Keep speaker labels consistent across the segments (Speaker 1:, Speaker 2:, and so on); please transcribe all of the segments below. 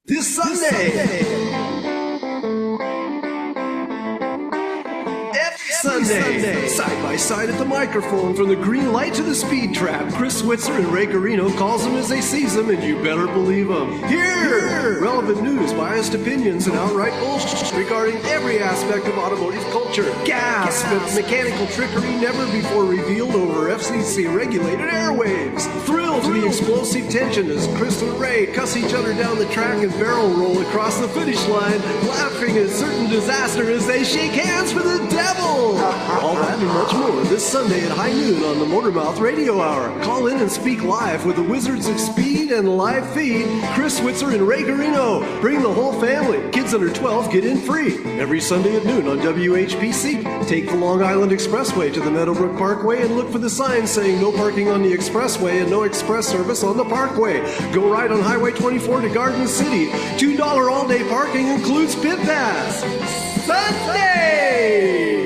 Speaker 1: This Sunday. Every Sunday. Side by side at the microphone, from the green light to the speed trap, Chris Switzer and Ray Carino calls them as they sees them, and you better believe them. Here! Relevant news, biased opinions, and outright bullshit regarding every aspect of automotive culture. Gas, but mechanical trickery never before revealed over FCC-regulated airwaves. Thrill to the explosive tension as Chris and Ray cuss each other down the track and barrel roll across the finish line, laughing at certain disaster as they shake hands for the devil. All that and much more this Sunday at high noon on the Motormouth Radio Hour. Call in and speak live with the Wizards of Speed and live feed, Chris Switzer and Ray Garino. Bring the whole family. Kids under 12 get in free. Every Sunday at noon on WHPC. Take the Long Island Expressway to the Meadowbrook Parkway and look for the sign saying no parking on the expressway and no express service on the parkway. Go right on Highway 24 to Garden City. $2 all-day parking includes pit pass. Sunday!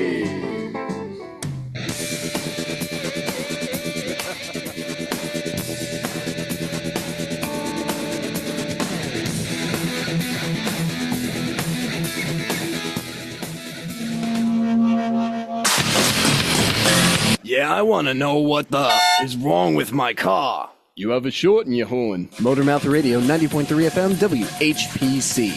Speaker 2: Yeah, I want to know what the is wrong with my car. You have a short in your horn.
Speaker 3: Motormouth Radio, 90.3 FM, WHPC.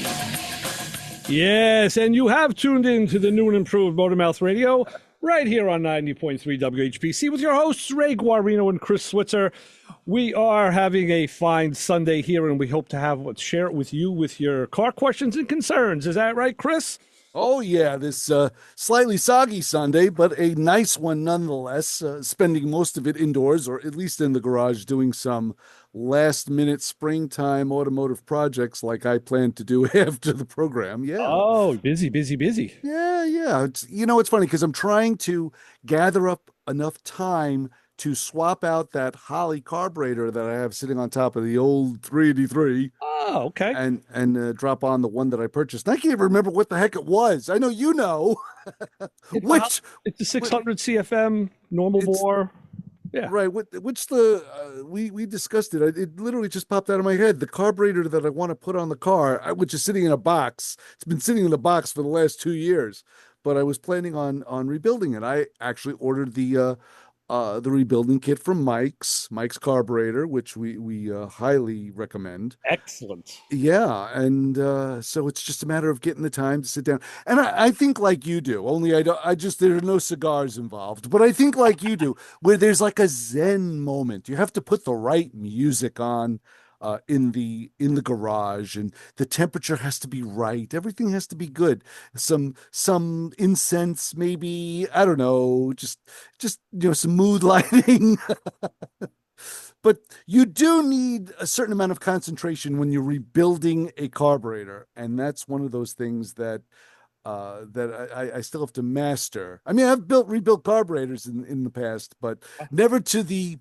Speaker 4: Yes, and you have tuned in to the new and improved Motormouth Radio right here on 90.3 WHPC with your hosts, Ray Guarino and Chris Switzer. We are having a fine Sunday here, and we hope to share it with you with your car questions and concerns. Is that right, Chris?
Speaker 5: Oh, yeah, this slightly soggy Sunday, but a nice one nonetheless, spending most of it indoors, or at least in the garage, doing some last-minute springtime automotive projects like I plan to do after the program. Yeah.
Speaker 4: Oh, busy.
Speaker 5: Yeah. It's funny because I'm trying to gather up enough time to swap out that Holley carburetor that I have sitting on top of the old 383.
Speaker 4: Oh, okay.
Speaker 5: And drop on the one that I purchased. I can't remember what the heck it was. I know you know.
Speaker 4: It's the 600 CFM normal bore. Yeah.
Speaker 5: Right. Which we discussed it. It literally just popped out of my head. The carburetor that I want to put on the car, which is sitting in a box. It's been sitting in the box for the last 2 years, but I was planning on rebuilding it. I actually ordered the rebuilding kit from Mike's carburetor, which we highly recommend.
Speaker 4: Excellent.
Speaker 5: Yeah, and so it's just a matter of getting the time to sit down. And I think like you do, only there are no cigars involved, but I think like you do, where there's like a Zen moment. You have to put the right music on in the garage, and the temperature has to be right. Everything has to be good. Some incense, maybe, I don't know, just some mood lighting. But you do need a certain amount of concentration when you're rebuilding a carburetor, and that's one of those things that I still have to master. I mean, I've rebuilt carburetors in the past, but never to the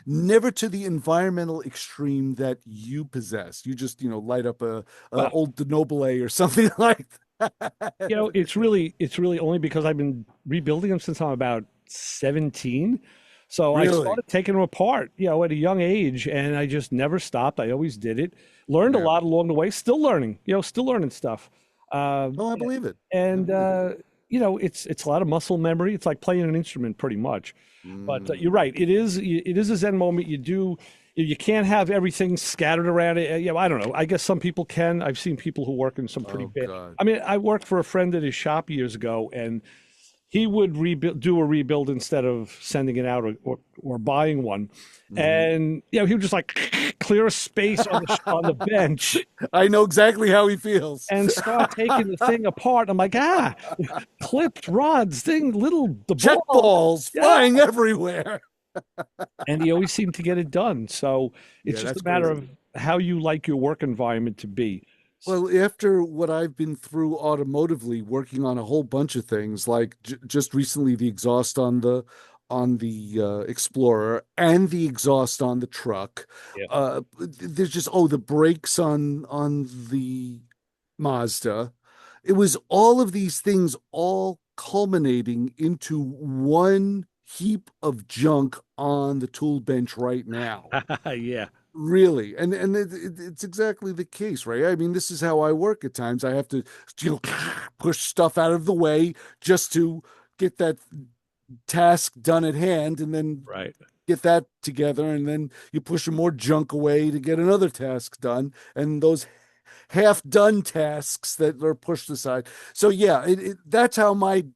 Speaker 5: environmental extreme that you possess. You just, light up a old Denobile or something like that.
Speaker 4: It's really only because I've been rebuilding them since I'm about 17. So
Speaker 5: Really?
Speaker 4: I started taking them apart, at a young age, and I just never stopped. I always did it. Learned a lot along the way. Still learning stuff.
Speaker 5: I believe it.
Speaker 4: And it's a lot of muscle memory. It's like playing an instrument, pretty much. But you're right. It is a Zen moment. You can't have everything scattered around it. I don't know. I guess some people can. I've seen people who work in some pretty bad.
Speaker 5: God.
Speaker 4: I mean, I worked for a friend at his shop years ago, and he would do a rebuild instead of sending it out or buying one. And he would just like clear a space on the bench.
Speaker 5: I know exactly how he feels.
Speaker 4: And start taking the thing apart. I'm like, clipped rods, the
Speaker 5: check balls flying everywhere.
Speaker 4: And he always seemed to get it done. So it's just a matter of how you like your work environment to be.
Speaker 5: Well, after what I've been through automotively, working on a whole bunch of things, like just recently the exhaust on the Explorer and the exhaust on the truck, there's just the brakes on the Mazda. It was all of these things all culminating into one heap of junk on the tool bench right now.
Speaker 4: Yeah.
Speaker 5: Really, and it's exactly the case, right? I mean, this is how I work at times. I have to, push stuff out of the way just to get that task done at hand, and then
Speaker 4: Right.
Speaker 5: get that together, and then you push some more junk away to get another task done, and those half done tasks that are pushed aside. So yeah, that's how my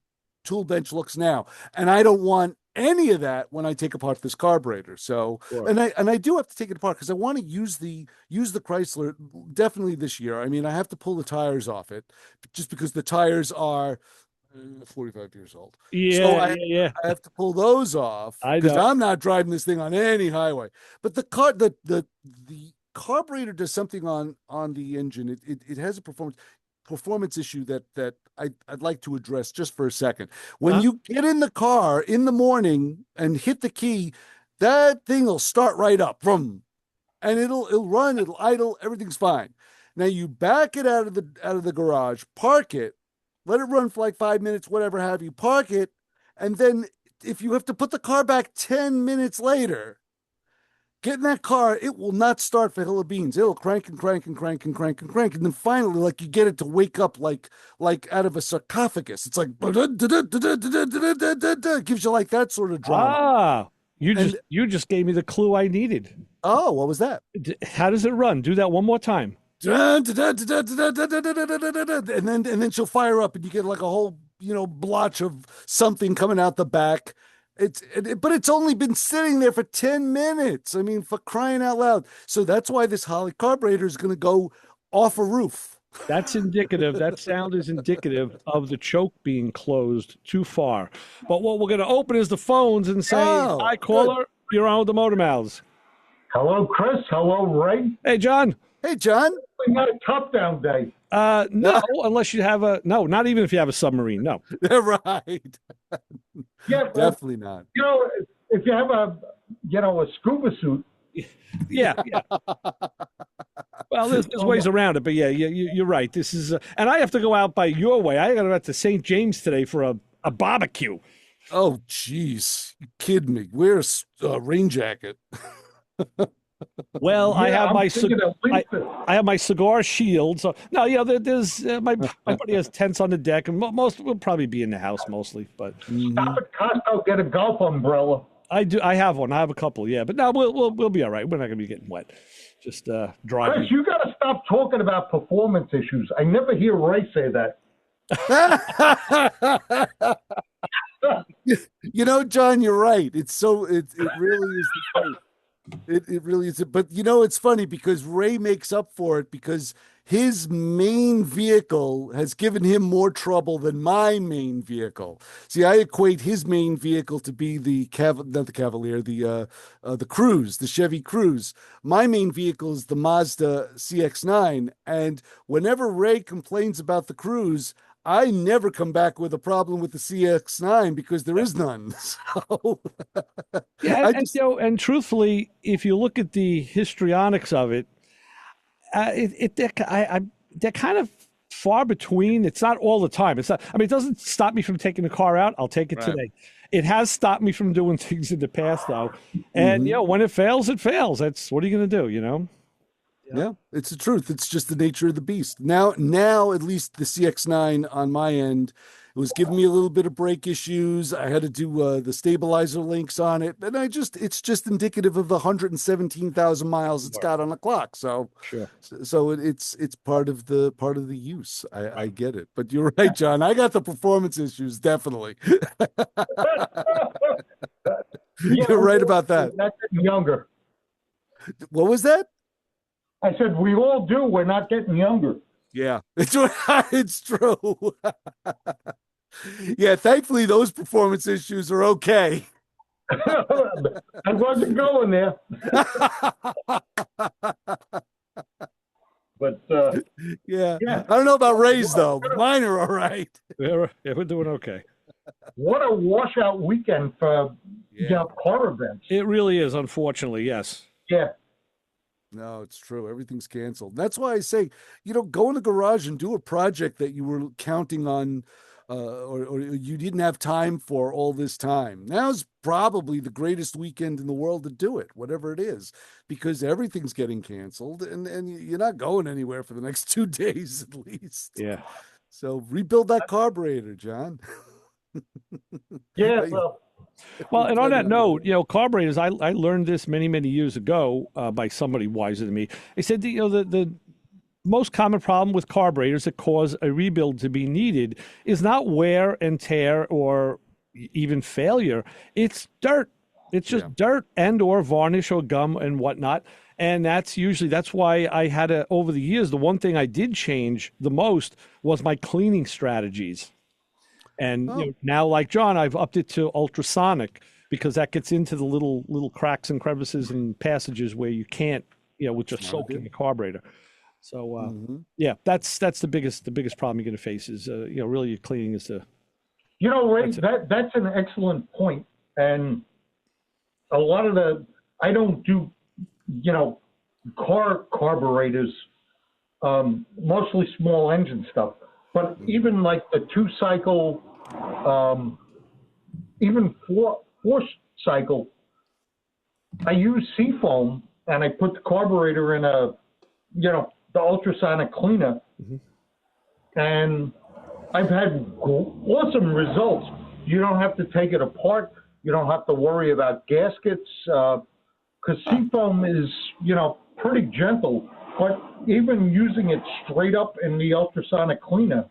Speaker 5: tool bench looks now, and I don't want any of that when I take apart this carburetor. So,
Speaker 4: Sure.
Speaker 5: and I do have to take it apart because I want to use the Chrysler definitely this year. I mean, I have to pull the tires off it just because the tires are 45 years old. So
Speaker 4: Yeah, yeah.
Speaker 5: I have to pull those off
Speaker 4: I
Speaker 5: because
Speaker 4: know.
Speaker 5: I'm not driving this thing on any highway. But the carburetor does something on the engine. It has a performance issue that I'd like to address just for a second. When
Speaker 4: Huh?
Speaker 5: you get in the car in the morning and hit the key, that thing will start right up, from, and it'll run, it'll idle, everything's fine. Now you back it out of the garage, park it, let it run for like 5 minutes, whatever have you, park it, and then if you have to put the car back 10 minutes later, get in that car, it will not start for hill of beans. It'll crank and crank and crank and crank and crank. And then finally, like, you get it to wake up like out of a sarcophagus. It's like it gives you like that sort of drama.
Speaker 4: Ah,
Speaker 5: And
Speaker 4: you just gave me the clue I needed.
Speaker 5: oh, what was that?
Speaker 4: How does it run? Do that one more time.
Speaker 5: And then she'll fire up and you get like a whole, blotch of something coming out the back. But it's only been sitting there for 10 minutes. I mean, for crying out loud. So that's why this Holley carburetor is going to go off a roof.
Speaker 4: That's indicative. That sound is indicative of the choke being closed too far. But what we're going to open is the phones and say,
Speaker 5: Oh,
Speaker 4: "Hi, caller. You're on with the Motor Mouths."
Speaker 6: Hello, Chris. Hello, Ray.
Speaker 4: Hey, John.
Speaker 5: Hey, John.
Speaker 6: We had a top down day.
Speaker 4: No, unless you have not even if you have a submarine. No.
Speaker 5: Right.
Speaker 6: Yeah,
Speaker 5: Definitely not.
Speaker 6: if you have a scuba suit.
Speaker 4: Yeah. Well, there's ways around it, but yeah, you're right. This is, and I have to go out by your way. I got to go out to St. James today for a barbecue.
Speaker 5: Oh, jeez. You kidding me? Wear a rain jacket.
Speaker 4: Well, I have
Speaker 6: I'm
Speaker 4: my
Speaker 6: thinking at least
Speaker 4: I have my cigar shield. So no, there's my buddy has tents on the deck, and most will probably be in the house mostly. But
Speaker 6: stop at Costco, get a golf umbrella.
Speaker 4: I do. I have one. I have a couple. Yeah, but no, we'll be all right. We're not gonna be getting wet. Just driving.
Speaker 6: Chris, you got to stop talking about performance issues. I never hear Ray say that.
Speaker 5: John, you're right. It really is the case. It really is. But it's funny because Ray makes up for it because his main vehicle has given him more trouble than my main vehicle. See, I equate his main vehicle to be not the Cavalier, the Cruze, the Chevy Cruze. My main vehicle is the Mazda CX-9, and whenever Ray complains about the Cruze, I never come back with a problem with the CX-9 because there is none. So,
Speaker 4: Yeah, and truthfully, if you look at the histrionics of it, they're kind of far between. It's not all the time. It's not. I mean, it doesn't stop me from taking the car out. I'll take it today. It has stopped me from doing things in the past, though. And when it fails, it fails. That's what are you going to do?
Speaker 5: Yeah, it's the truth. It's just the nature of the beast. Now, at least the CX-9 on my end, it was giving me a little bit of brake issues. I had to do the stabilizer links on it, and it's just indicative of the 117,000 miles it's got on the clock. So,
Speaker 4: Sure.
Speaker 5: So it's part of the use. I get it, but you're right, John. I got the performance issues definitely. You're right about that.
Speaker 6: Not getting younger.
Speaker 5: What was that?
Speaker 6: I said we all do. We're not getting younger.
Speaker 5: Yeah, it's true. Yeah, thankfully those performance issues are okay.
Speaker 6: I wasn't going there. But
Speaker 5: yeah, I don't know about Ray's though, but mine are all right.
Speaker 4: We're doing okay.
Speaker 6: What a washout weekend for car events.
Speaker 4: It really is, unfortunately. Yes.
Speaker 6: Yeah.
Speaker 5: No, it's true. Everything's canceled. That's why I say, go in the garage and do a project that you were counting on or you didn't have time for all this time. Now's probably the greatest weekend in the world to do it, whatever it is, because everything's getting canceled and you're not going anywhere for the next 2 days at least.
Speaker 4: Yeah.
Speaker 5: So rebuild that carburetor, John.
Speaker 6: Yeah,
Speaker 4: Well, and on that note, carburetors, I learned this many, many years ago by somebody wiser than me. They said, the most common problem with carburetors that cause a rebuild to be needed is not wear and tear or even failure. It's dirt. It's just dirt and or varnish or gum and whatnot. And that's why I had over the years, the one thing I did change the most was my cleaning strategies. And now, like John, I've upped it to ultrasonic because that gets into the little cracks and crevices and passages where you can't, with just soaking the carburetor. So that's the biggest problem you're going to face is really your cleaning is the.
Speaker 6: Ray, that's an excellent point. And a lot of I don't do carburetors, mostly small engine stuff. But even like the 2-cycle, even 4-cycle, I use seafoam and I put the carburetor in the ultrasonic cleaner, and I've had awesome results. You don't have to take it apart. You don't have to worry about gaskets, because seafoam is, pretty gentle. But even using it straight up in the ultrasonic cleaner,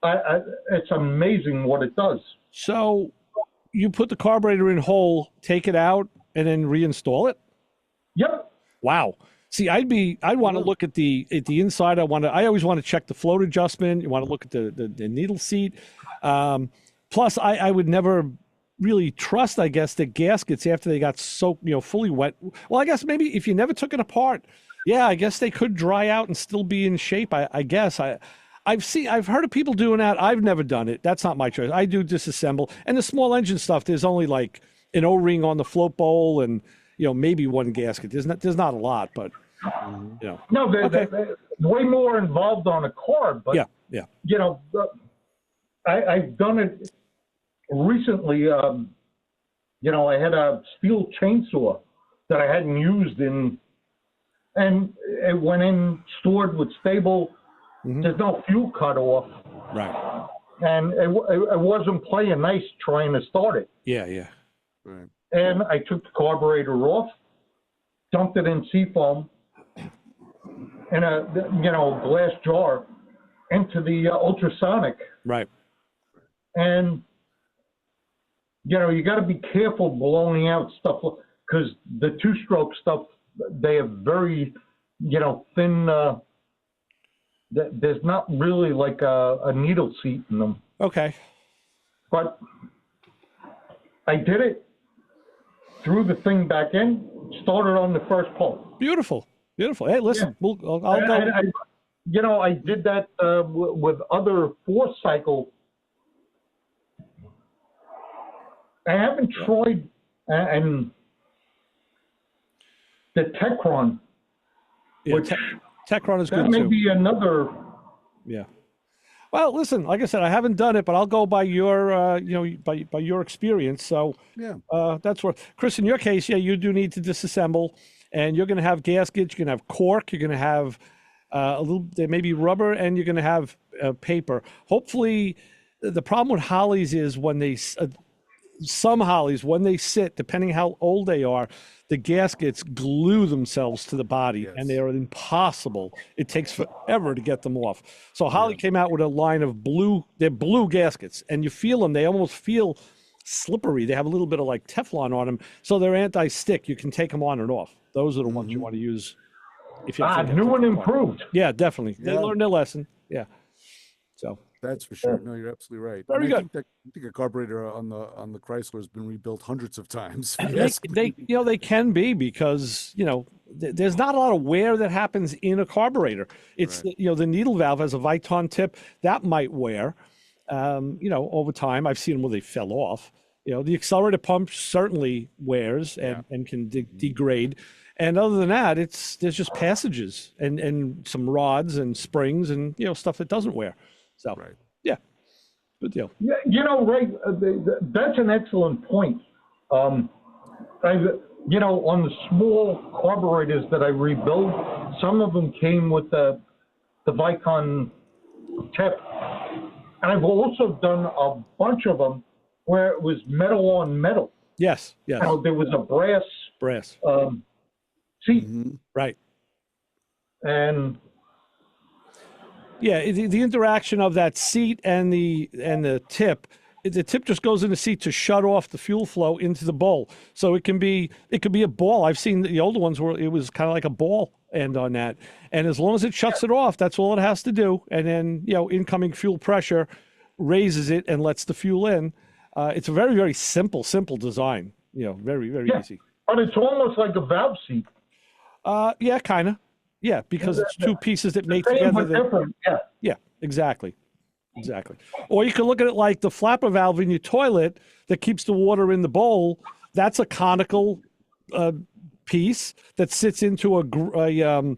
Speaker 6: it's amazing what it does.
Speaker 4: So you put the carburetor in whole, take it out, and then reinstall it?
Speaker 6: Yep.
Speaker 4: Wow. See, I'd want to look at the inside. I always want to check the float adjustment. You want to look at the needle seat. Plus, I would never really trust, I guess, the gaskets after they got soaked, fully wet. Well, I guess maybe if you never took it apart, yeah, I guess they could dry out and still be in shape. I guess I've heard of people doing that. I've never done it. That's not my choice. I do disassemble. And the small engine stuff, there's only like an O-ring on the float bowl and maybe one gasket. There's not a lot, but
Speaker 6: No, they're way more involved on a car. But
Speaker 4: yeah.
Speaker 6: I've done it recently. I had a steel chainsaw that I hadn't used and it went in stored with stable. There's no fuel cut off.
Speaker 4: Right.
Speaker 6: And it wasn't playing nice trying to start it.
Speaker 4: Yeah.
Speaker 5: Right.
Speaker 6: And I took the carburetor off, dumped it in seafoam in a glass jar into the ultrasonic.
Speaker 4: Right. And
Speaker 6: you got to be careful blowing out stuff because the 2-stroke stuff, they have very thin. There's not really like a needle seat in them.
Speaker 4: Okay.
Speaker 6: But I did it, threw the thing back in, started on the first pull.
Speaker 4: Beautiful. Hey, listen, I'll go.
Speaker 6: I did that with other 4-cycle. I haven't tried, and the Techron, which
Speaker 4: Techron is good
Speaker 6: that may
Speaker 4: too.
Speaker 6: be another.
Speaker 4: Yeah. Well, listen, like I said, I haven't done it, but I'll go by your, by your experience. So that's where, Chris, in your case, you do need to disassemble, and you're going to have gaskets, you're going to have cork, you're going to have there may be rubber, and you're going to have paper. Hopefully, the problem with Holleys is when they, some Holleys, when they sit, depending how old they are, the gaskets glue themselves to the body, and they are impossible. It takes forever to get them off. So Holley came out with a line of they're blue gaskets, and you feel them. They almost feel slippery. They have a little bit of like Teflon on them, so they're anti-stick. You can take them on and off. Those are the ones you want to use. If you
Speaker 6: new and improved.
Speaker 4: Yeah, definitely. They learned their lesson. Yeah. So
Speaker 5: that's for sure. No, you're absolutely right.
Speaker 4: Very good.
Speaker 5: I think a carburetor on the Chrysler has been rebuilt hundreds of times.
Speaker 4: They can be because there's not a lot of wear that happens in a carburetor. It's the needle valve has a Viton tip that might wear. Over time, I've seen them where they fell off. The accelerator pump certainly wears and can degrade. And other than that, there's just passages and some rods and springs and stuff that doesn't wear. So Good deal.
Speaker 6: Yeah, Ray, that's an excellent point. On the small carburetors that I rebuild, some of them came with the Vicon tip. And I've also done a bunch of them where it was metal on metal.
Speaker 4: Yes.
Speaker 6: There was a brass seat.
Speaker 4: Right.
Speaker 6: And
Speaker 4: yeah, the interaction of that seat and the tip. The tip just goes in the seat to shut off the fuel flow into the bowl. So it could be a ball. I've seen the older ones where it was kind of like a ball end on that. And as long as it shuts it off, that's all it has to do. And then, incoming fuel pressure raises it and lets the fuel in. It's a very, very simple design. Very, very easy.
Speaker 6: But it's almost like a valve seat.
Speaker 4: Yeah, kind of. Yeah, because it's two pieces that mate together. Yeah, exactly. Or you can look at it like the flapper valve in your toilet that keeps the water in the bowl. That's a conical piece that sits into the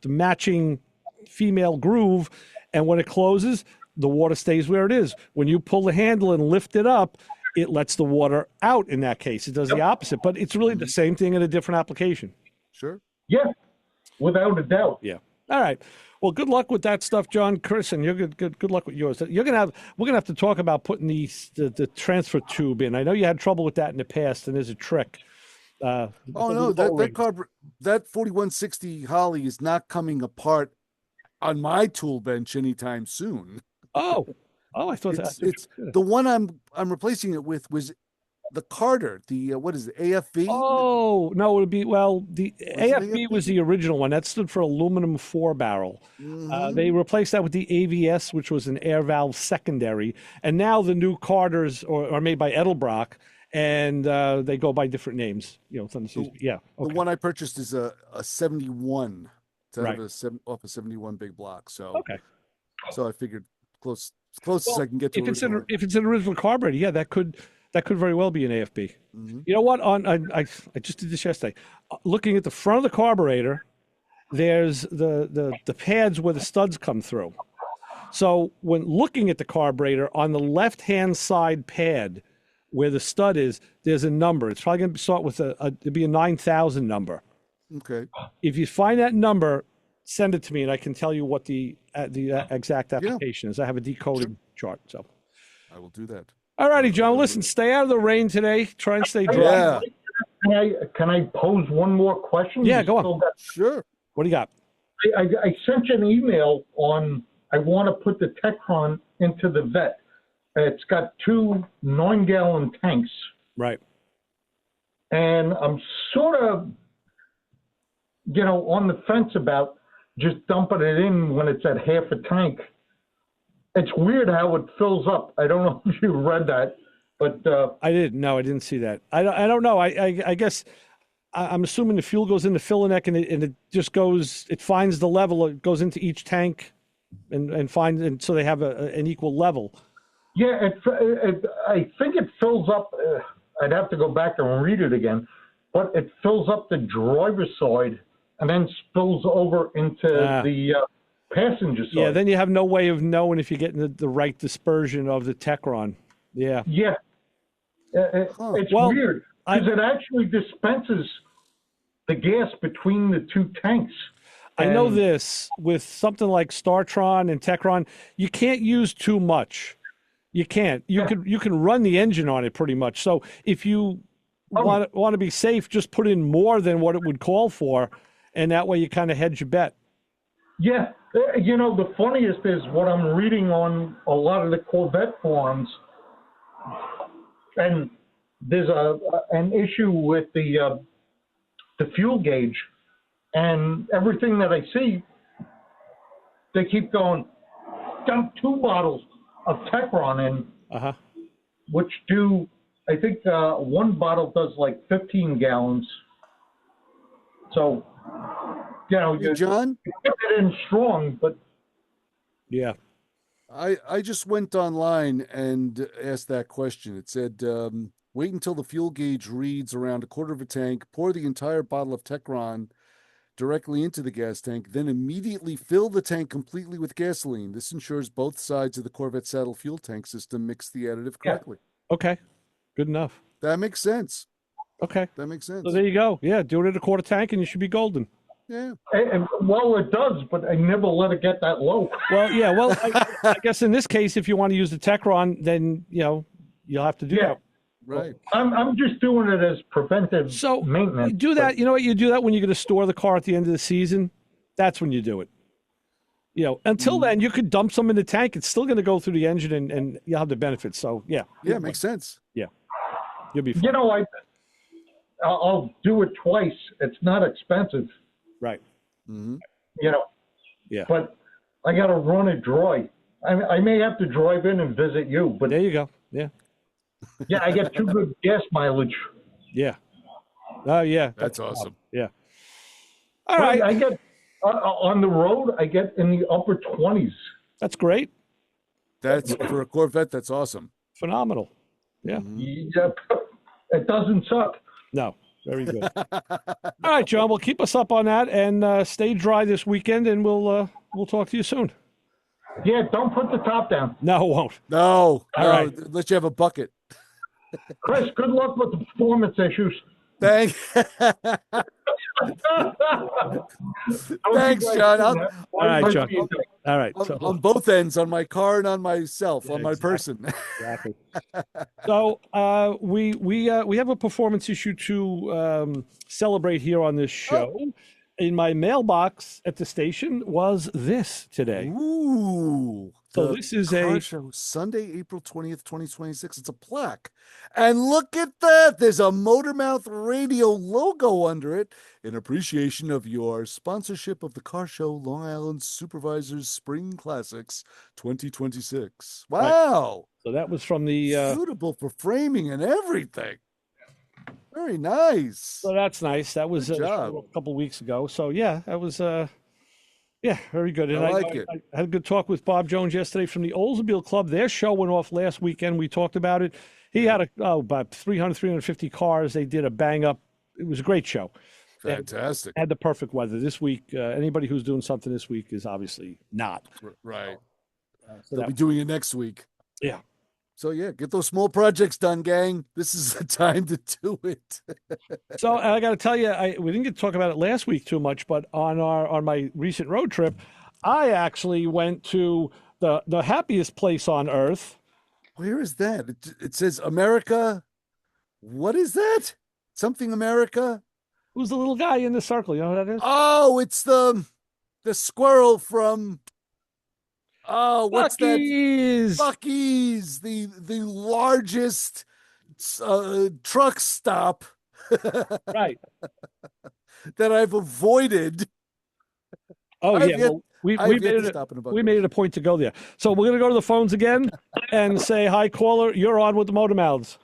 Speaker 4: matching female groove, and when it closes, the water stays where it is. When you pull the handle and lift it up, it lets the water out. In that case, it does the opposite, but it's really the same thing in a different application.
Speaker 5: Sure.
Speaker 6: Yeah, without a doubt.
Speaker 4: Yeah. All right. Well, good luck with that stuff, John. Chris, and you're good luck with yours. We're gonna have to talk about putting the transfer tube in. I know you had trouble with that in the past, and there's a trick.
Speaker 5: Oh no, that 4160 Holley is not coming apart on my tool bench anytime soon.
Speaker 4: Oh, I thought
Speaker 5: it's the one I'm replacing it with was the Carter, the what is it, AFV?
Speaker 4: Oh no, it would be the AFV was the original one that stood for aluminum 4-barrel. They replaced that with the AVS, which was an air valve secondary, and now the new Carters are made by Edelbrock, and they go by different names. The
Speaker 5: one I purchased is a 71. It's out of off a 71 big block. So so I figured as close as I can get to.
Speaker 4: If it's an original carburetor, yeah, that could very well be an AFB. You know what? I just did this yesterday. Looking at the front of the carburetor, there's the pads where the studs come through. So when looking at the carburetor, on the left-hand side pad where the stud is, there's a number. It's probably going to start with it'd be a 9,000 number.
Speaker 5: Okay.
Speaker 4: If you find that number, send it to me, and I can tell you what the exact application is. I have a decoding chart. So
Speaker 5: I will do that.
Speaker 4: All righty, John. Listen, stay out of the rain today. Try and stay dry.
Speaker 5: Yeah.
Speaker 6: Can I pose one more question?
Speaker 4: Yeah, go on.
Speaker 5: Sure.
Speaker 4: What do you got?
Speaker 6: I sent you an email on I want to put the Techron into the vet. It's got 2 9-gallon tanks.
Speaker 4: Right.
Speaker 6: And I'm sort of, on the fence about just dumping it in when it's at half a tank. It's weird how it fills up. I don't know if you read that, but
Speaker 4: I didn't. No, I didn't see that. I don't know. I guess I'm assuming the fuel goes into Fill-A-Neck and it just goes. It finds the level. It goes into each tank, and so they have an equal level.
Speaker 6: Yeah, I think it fills up. I'd have to go back and read it again, but it fills up the driver's side and then spills over into the passenger side.
Speaker 4: Yeah, then you have no way of knowing if you're getting the right dispersion of the Techron. Yeah.
Speaker 6: Yeah. It's weird because it actually dispenses the gas between the 2 tanks.
Speaker 4: I know this with something like Startron and Techron, you can't use too much. You can't. You can run the engine on it pretty much. So if you want to be safe, just put in more than what it would call for, and that way you kind of hedge your bet.
Speaker 6: Yeah. The funniest is what I'm reading on a lot of the Corvette forums, and there's an issue with the fuel gauge, and everything that I see, they keep going, dump 2 bottles of Techron in, which do, I think one bottle does like 15 gallons. So,
Speaker 5: Hey, John?
Speaker 6: You get it in strong, but...
Speaker 4: Yeah.
Speaker 5: I just went online and asked that question. It said, wait until the fuel gauge reads around a quarter of a tank, pour the entire bottle of Techron directly into the gas tank, then immediately fill the tank completely with gasoline. This ensures both sides of the Corvette saddle fuel tank system mix the additive correctly.
Speaker 4: Okay. Good enough.
Speaker 5: That makes sense.
Speaker 4: Okay.
Speaker 5: That makes sense.
Speaker 4: So there you go. Yeah, do it at a quarter tank and you should be golden.
Speaker 5: Yeah.
Speaker 6: Well, it does, but I never let it get that low.
Speaker 4: Well, yeah. Well, I guess in this case, if you want to use the Techron, then, you'll have to do that.
Speaker 5: Right.
Speaker 6: I'm just doing it as preventive
Speaker 4: So
Speaker 6: maintenance.
Speaker 4: you do that. You know what? You do that when you're going to store the car at the end of the season. That's when you do it. Until then, you could dump some in the tank. It's still going to go through the engine and you'll have the benefits. So, yeah.
Speaker 5: Yeah, it makes sense.
Speaker 4: Yeah. You'll be fine.
Speaker 6: I'll do it twice. It's not expensive.
Speaker 4: Right.
Speaker 5: Mm-hmm.
Speaker 4: Yeah.
Speaker 6: But I got to run it dry. I may have to drive in and visit you, but
Speaker 4: There you go. Yeah.
Speaker 6: yeah, I get too good gas mileage.
Speaker 4: Yeah. Oh, yeah.
Speaker 5: That's awesome.
Speaker 4: Yeah. All right.
Speaker 6: I get on the road. I get in the upper 20s.
Speaker 4: That's great.
Speaker 5: That's for a Corvette. That's awesome.
Speaker 4: Phenomenal. Yeah.
Speaker 6: Yeah, it doesn't suck.
Speaker 4: No. Very good. All right, John. Well, keep us up on that and stay dry this weekend, and we'll talk to you soon.
Speaker 6: Yeah, don't put the top down.
Speaker 4: No, it won't.
Speaker 5: No.
Speaker 4: All right.
Speaker 5: Let you have a bucket.
Speaker 6: Chris, good luck with the performance issues.
Speaker 5: Thanks, John.
Speaker 4: All right, John. All right.
Speaker 5: On both ends, on my car and on myself, on my person.
Speaker 4: Exactly. So we have a performance issue to celebrate here on this show. In my mailbox at the station was this today.
Speaker 5: Ooh.
Speaker 4: So this is
Speaker 5: car show, Sunday, April 20th, 2026. It's a plaque. And look at that. There's a Motormouth Radio logo under it in appreciation of your sponsorship of the car show, Long Island Supervisors Spring Classics 2026. Wow.
Speaker 4: Right. So that was from the...
Speaker 5: Suitable for framing and everything. Very nice.
Speaker 4: So that's nice. That was
Speaker 5: job.
Speaker 4: a couple weeks ago. So yeah, that was very good. And
Speaker 5: I like it.
Speaker 4: I had a good talk with Bob Jones yesterday from the Oldsmobile Club. Their show went off last weekend. We talked about it. He had about 350 cars. They did a bang up. It was a great show.
Speaker 5: Fantastic.
Speaker 4: Had the perfect weather this week. Anybody who's doing something this week is obviously not.
Speaker 5: Right.
Speaker 4: So
Speaker 5: They'll be doing it next week.
Speaker 4: Yeah.
Speaker 5: So yeah, get those small projects done, gang. This is the time to do it.
Speaker 4: So I got to tell you, we didn't get to talk about it last week too much, but on my recent road trip, I actually went to the happiest place on earth.
Speaker 5: Where is that? It says America. What is that? Something America?
Speaker 4: Who's the little guy in the circle? You know who that is?
Speaker 5: Oh, it's the squirrel from. Oh, what's
Speaker 4: Buc-Cee's.
Speaker 5: that? Buc-Cee's, the largest truck stop
Speaker 4: Right.
Speaker 5: that I've avoided.
Speaker 4: Oh,
Speaker 5: I've
Speaker 4: yeah.
Speaker 5: yet-
Speaker 4: Well, we
Speaker 5: I've
Speaker 4: made
Speaker 5: yet to
Speaker 4: it.
Speaker 5: stop in a
Speaker 4: We
Speaker 5: Buc-Cee's.
Speaker 4: made it a point to go there. So we're gonna go to the phones again and say hi, caller. You're on with the Motor Mouths.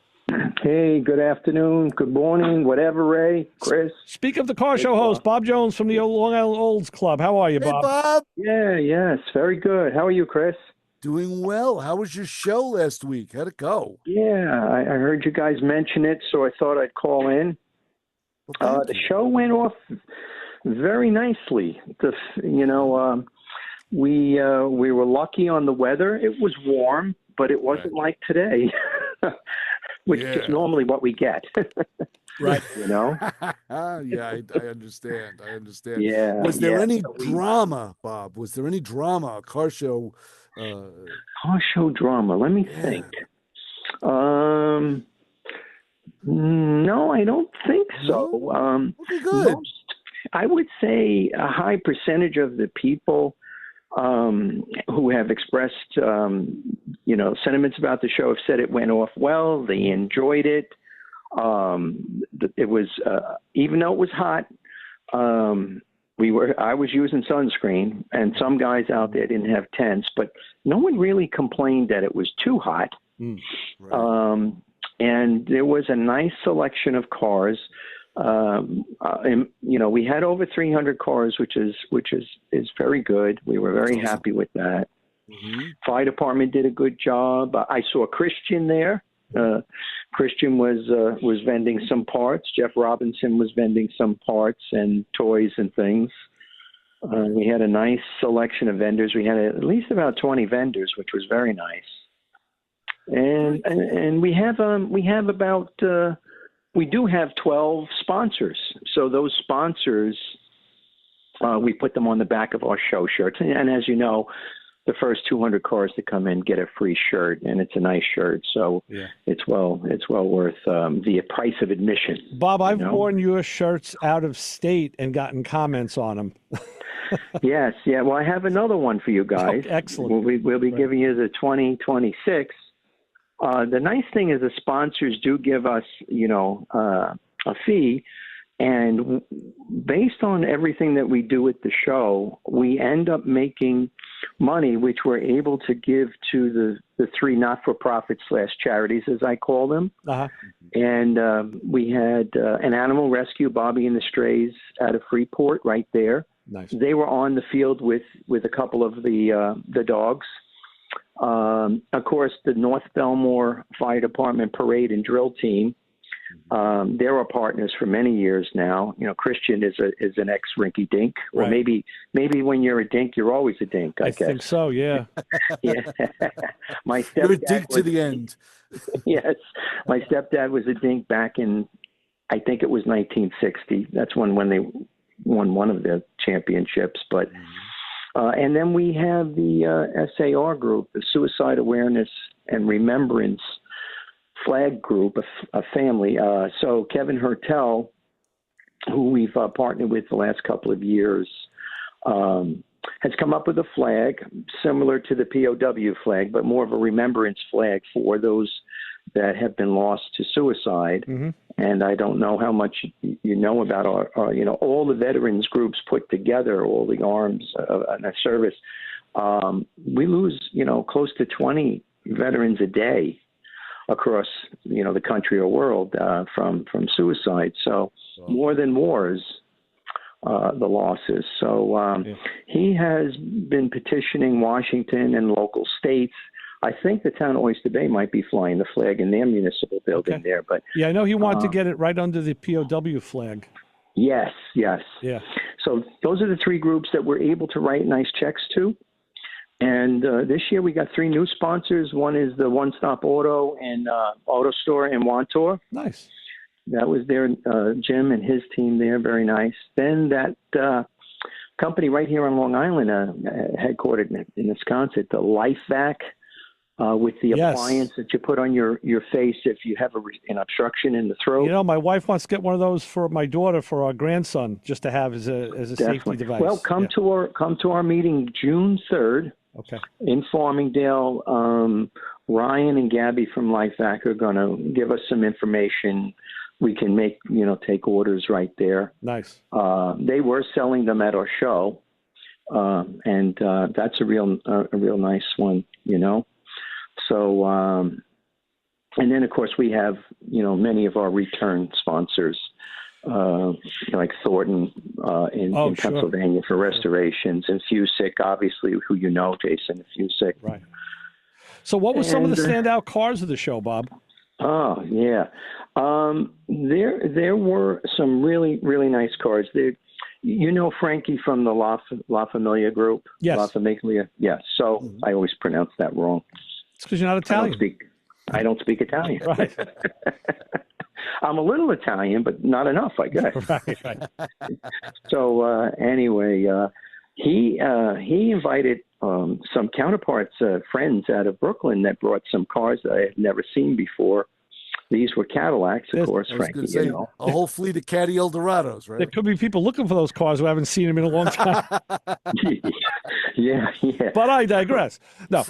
Speaker 7: Hey, good afternoon, good morning, whatever, Ray, Chris.
Speaker 4: Speak of the car show host, Bob Jones from the Long Island Olds Club. How are you,
Speaker 5: Hey,
Speaker 4: Bob?
Speaker 5: Bob.
Speaker 7: Yes, very good. How are you, Chris?
Speaker 5: Doing well. How was your show last week? How'd it go?
Speaker 7: Yeah, I heard you guys mention it, so I thought I'd call in.
Speaker 5: Well, thank
Speaker 7: The
Speaker 5: you.
Speaker 7: show went off very nicely. We were lucky on the weather. It was warm, but it wasn't like today, which is normally what we get.
Speaker 4: Right.
Speaker 7: You know?
Speaker 5: Yeah, I understand.
Speaker 7: Yeah.
Speaker 5: Was there
Speaker 7: yeah.
Speaker 5: any
Speaker 7: So
Speaker 5: drama, Bob? Was there any drama? A car show?
Speaker 7: Car show drama. Let me think. No, I don't think so.
Speaker 5: Okay, good.
Speaker 7: I would say a high percentage of the people who have expressed, sentiments about the show have said it went off well. They enjoyed it. It was, even though it was hot, I was using sunscreen, and some guys out there didn't have tents, but no one really complained that it was too hot.
Speaker 5: Right.
Speaker 7: And there was a nice selection of cars. We had over 300 cars, which is very good. We were very happy with that.
Speaker 5: Mm-hmm.
Speaker 7: Fire department did a good job. I saw Christian there. Christian was vending some parts. Jeff Robinson was vending some parts and toys and things. We had a nice selection of vendors. We had at least about 20 vendors, which was very nice. And we have about we do have 12 sponsors. So those sponsors, we put them on the back of our show shirts. And as you know, the first 200 cars that come in get a free shirt, and it's a nice shirt. So it's well worth the price of admission.
Speaker 4: Bob, I've worn your shirts out of state and gotten comments on them.
Speaker 7: Yes. Yeah. Well, I have another one for you guys.
Speaker 4: Oh, excellent.
Speaker 7: We'll be giving you the 2026. The nice thing is the sponsors do give us, a fee. And based on everything that we do at the show, we end up making money, which we're able to give to the three not-for-profit / charities, as I call them.
Speaker 4: Uh-huh.
Speaker 7: And we had an animal rescue, Bobby and the Strays, out of Freeport right there.
Speaker 4: Nice.
Speaker 7: They were on the field with a couple of the dogs. Of course, the North Belmore Fire Department parade and drill team. They're our partners for many years now. Christian is an ex-rinky dink, or
Speaker 4: right.
Speaker 7: maybe when you're a dink, you're always a dink. I guess.
Speaker 4: think so. Yeah.
Speaker 7: Yeah. My stepdad
Speaker 5: You're a dink to the end.
Speaker 7: Yes, my stepdad was a dink back in, I think it was 1960. That's when they won one of the championships. But and then we have the SAR group, the Suicide Awareness and Remembrance Flag Group, a family. So Kevin Hertel, who we've partnered with the last couple of years, has come up with a flag similar to the POW flag, but more of a remembrance flag for those that have been lost to suicide. Mm-hmm. And I don't know how much you know about our all the veterans groups put together, all the arms and the service. We lose, close to 20 veterans a day across, the country or world from suicide. So more than wars, the losses. So he has been petitioning Washington and local states. I think the town of Oyster Bay might be flying the flag in their municipal building there. But
Speaker 4: yeah, I know he wanted to get it right under the POW flag.
Speaker 7: Yes.
Speaker 4: Yeah.
Speaker 7: So those are the three groups that we're able to write nice checks to. And this year we got 3 new sponsors. One is the One Stop Auto and Auto Store in Wantor.
Speaker 4: Nice.
Speaker 7: That was their Jim and his team there. Very nice. Then that company right here on Long Island, headquartered in Wisconsin, the LifeVac, with the appliance that you put on your face if you have an obstruction in the throat.
Speaker 4: My wife wants to get one of those for my daughter, for our grandson, just to have as a safety device.
Speaker 7: Well, come to our meeting June 3rd.
Speaker 4: Okay.
Speaker 7: In Farmingdale. Ryan and Gabby from LifeVac are going to give us some information. We can take orders right there. Nice. They were selling them at our show, and that's a real nice one, So, and then of course we have many of our return sponsors, like Thornton in Pennsylvania for restorations, and Fusick, obviously, who Jason Fusick.
Speaker 4: Right. So what were some of the standout cars of the show, Bob?
Speaker 7: Oh, yeah. There were some really, really nice cars. Frankie from the La Familia group?
Speaker 4: Yes.
Speaker 7: La Famiglia? Yes. So I always pronounce that wrong.
Speaker 4: It's because you're not Italian.
Speaker 7: I don't speak Italian.
Speaker 4: Right.
Speaker 7: I'm a little Italian, but not enough, I guess.
Speaker 4: Right.
Speaker 7: So anyway, he invited some counterparts, friends out of Brooklyn that brought some cars that I had never seen before. These were Cadillacs, of course, Frankie.
Speaker 5: Say, a whole fleet of Caddy Eldorados, right?
Speaker 4: There could be people looking for those cars who haven't seen them in a long time.
Speaker 7: Yeah.
Speaker 4: But I digress. No,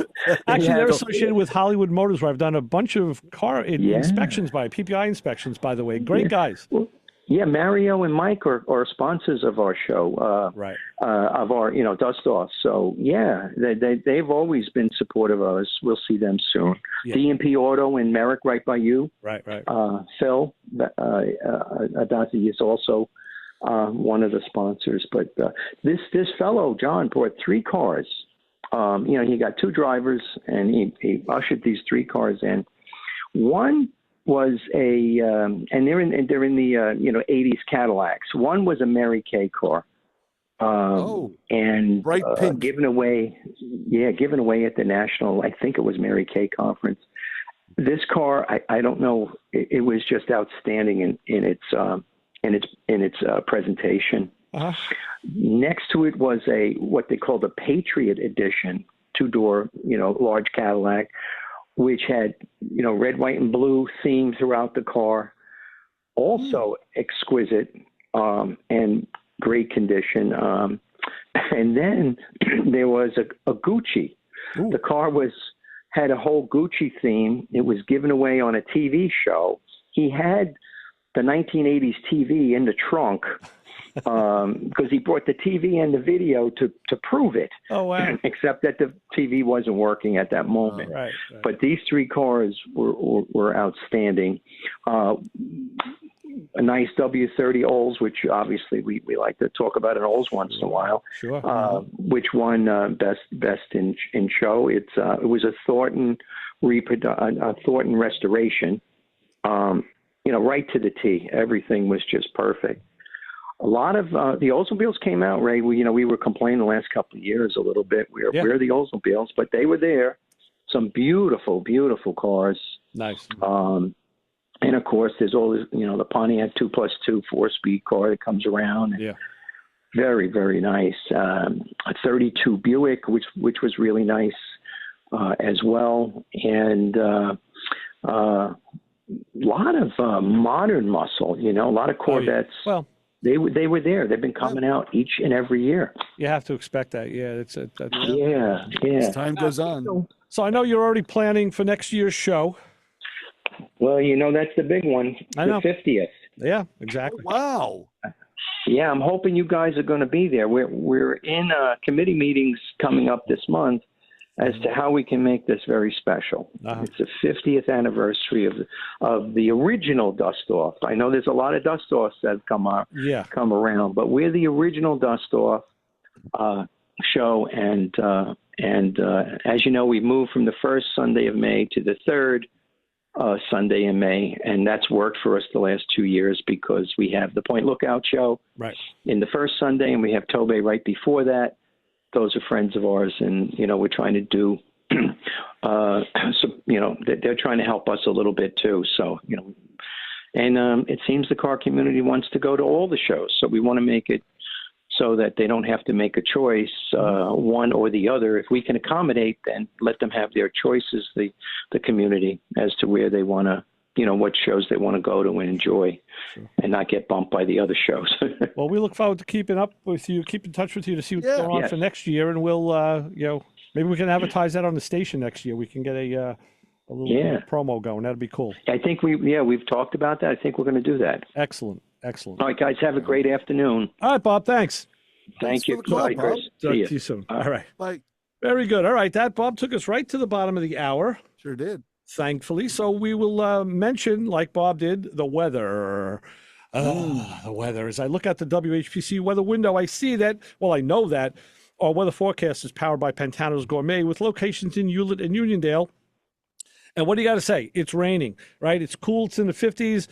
Speaker 4: actually, they're associated with Hollywood Motors, where I've done a bunch of car inspections PPI inspections, by they Great guys.
Speaker 7: Well, Mario and Mike are sponsors of our show,
Speaker 4: right?
Speaker 7: Of our, Dust Off. So they've always been supportive of us. We'll see them soon. Yeah. DMP Auto in Merrick, right by you.
Speaker 4: Right.
Speaker 7: Phil Adati is also one of the sponsors. But this fellow John brought 3 cars. He got 2 drivers, and he ushered these 3 cars in. One was and they're in the 80s Cadillacs. One was a Mary Kay car. And
Speaker 5: bright pink.
Speaker 7: given away at the national, I think it was Mary Kay conference. This car, I don't know, it was just outstanding in its presentation. Next to it was what they called a Patriot Edition, 2-door, large Cadillac, which had, red, white, and blue theme throughout the car. Also exquisite and great condition. And then there was a Gucci.
Speaker 5: Ooh.
Speaker 7: The car had a whole Gucci theme. It was given away on a TV show. He had the 1980s TV in the trunk because he brought the TV and the video to prove it.
Speaker 4: Oh, wow.
Speaker 7: Except that the TV wasn't working at that moment.
Speaker 4: Right.
Speaker 7: But these 3 cars were outstanding. A nice W30 Olds, which obviously we like to talk about an Olds once in a while.
Speaker 4: Sure.
Speaker 7: Which won best in show. It was a Thornton Thornton restoration. Right to the T. Everything was just perfect. A lot of the Oldsmobiles came out, Ray. We were complaining the last couple of years a little bit. We're the Oldsmobiles, but they were there. Some beautiful, beautiful cars.
Speaker 4: Nice.
Speaker 7: And of course, there's always, the Pontiac 2+2 4-speed car that comes around.
Speaker 4: Yeah.
Speaker 7: Very, very nice. A 32 Buick, which was really nice as well. And a lot of modern muscle, a lot of Corvettes.
Speaker 4: Well,
Speaker 7: they were there. They've been coming out each and every year.
Speaker 4: you have to expect that. Yeah.
Speaker 7: Yeah.
Speaker 5: As time goes on.
Speaker 4: So I know you're already planning for next year's show.
Speaker 7: Well, that's the big one.
Speaker 4: I know.
Speaker 7: The 50th.
Speaker 4: Yeah, exactly.
Speaker 5: Wow.
Speaker 7: Yeah, I'm hoping you guys are going to be there. We're in committee meetings coming up this month as to how we can make this very special. It's the 50th anniversary of the original Dust Off. I know there's a lot of Dust Offs that have come around, but we're the original Dust Off show. And as you know, we moved from the first Sunday of May to the third Sunday in May, and that's worked for us the last 2 years because we have the Point Lookout show in the first Sunday, and we have Tobay right before that. Those are friends of ours, and we're trying to do. They're trying to help us a little bit too. So and it seems the car community wants to go to all the shows, so we want to make it so that they don't have to make a choice, one or the other. If we can accommodate, then let them have their choices, the community, as to where they want to, what shows they want to go to and enjoy, and not get bumped by the other shows.
Speaker 4: Well, we look forward to keeping up with you, keep in touch with you to see what's going on for next year, and we'll, maybe we can advertise that on the station next year. We can get a little promo going. That'd be cool.
Speaker 7: I think we've talked about that. I think we're going to do that.
Speaker 4: Excellent.
Speaker 7: All right, guys, have a great afternoon.
Speaker 4: All right, Bob, thanks.
Speaker 7: Thank you.
Speaker 5: For the call,
Speaker 7: Bye, Chris.
Speaker 4: Talk
Speaker 7: See
Speaker 4: to you soon. All right.
Speaker 5: Bye.
Speaker 4: Very good. All right, that, Bob, took us right to the bottom of the hour.
Speaker 5: Sure did.
Speaker 4: Thankfully. So we will mention, like Bob did, the weather. The weather. As I look at the WHPC weather window, I see that, I know that our weather forecast is powered by Pantano's Gourmet with locations in Hewlett and Uniondale. And what do you got to say? It's raining, right? It's cool. It's in the 50s.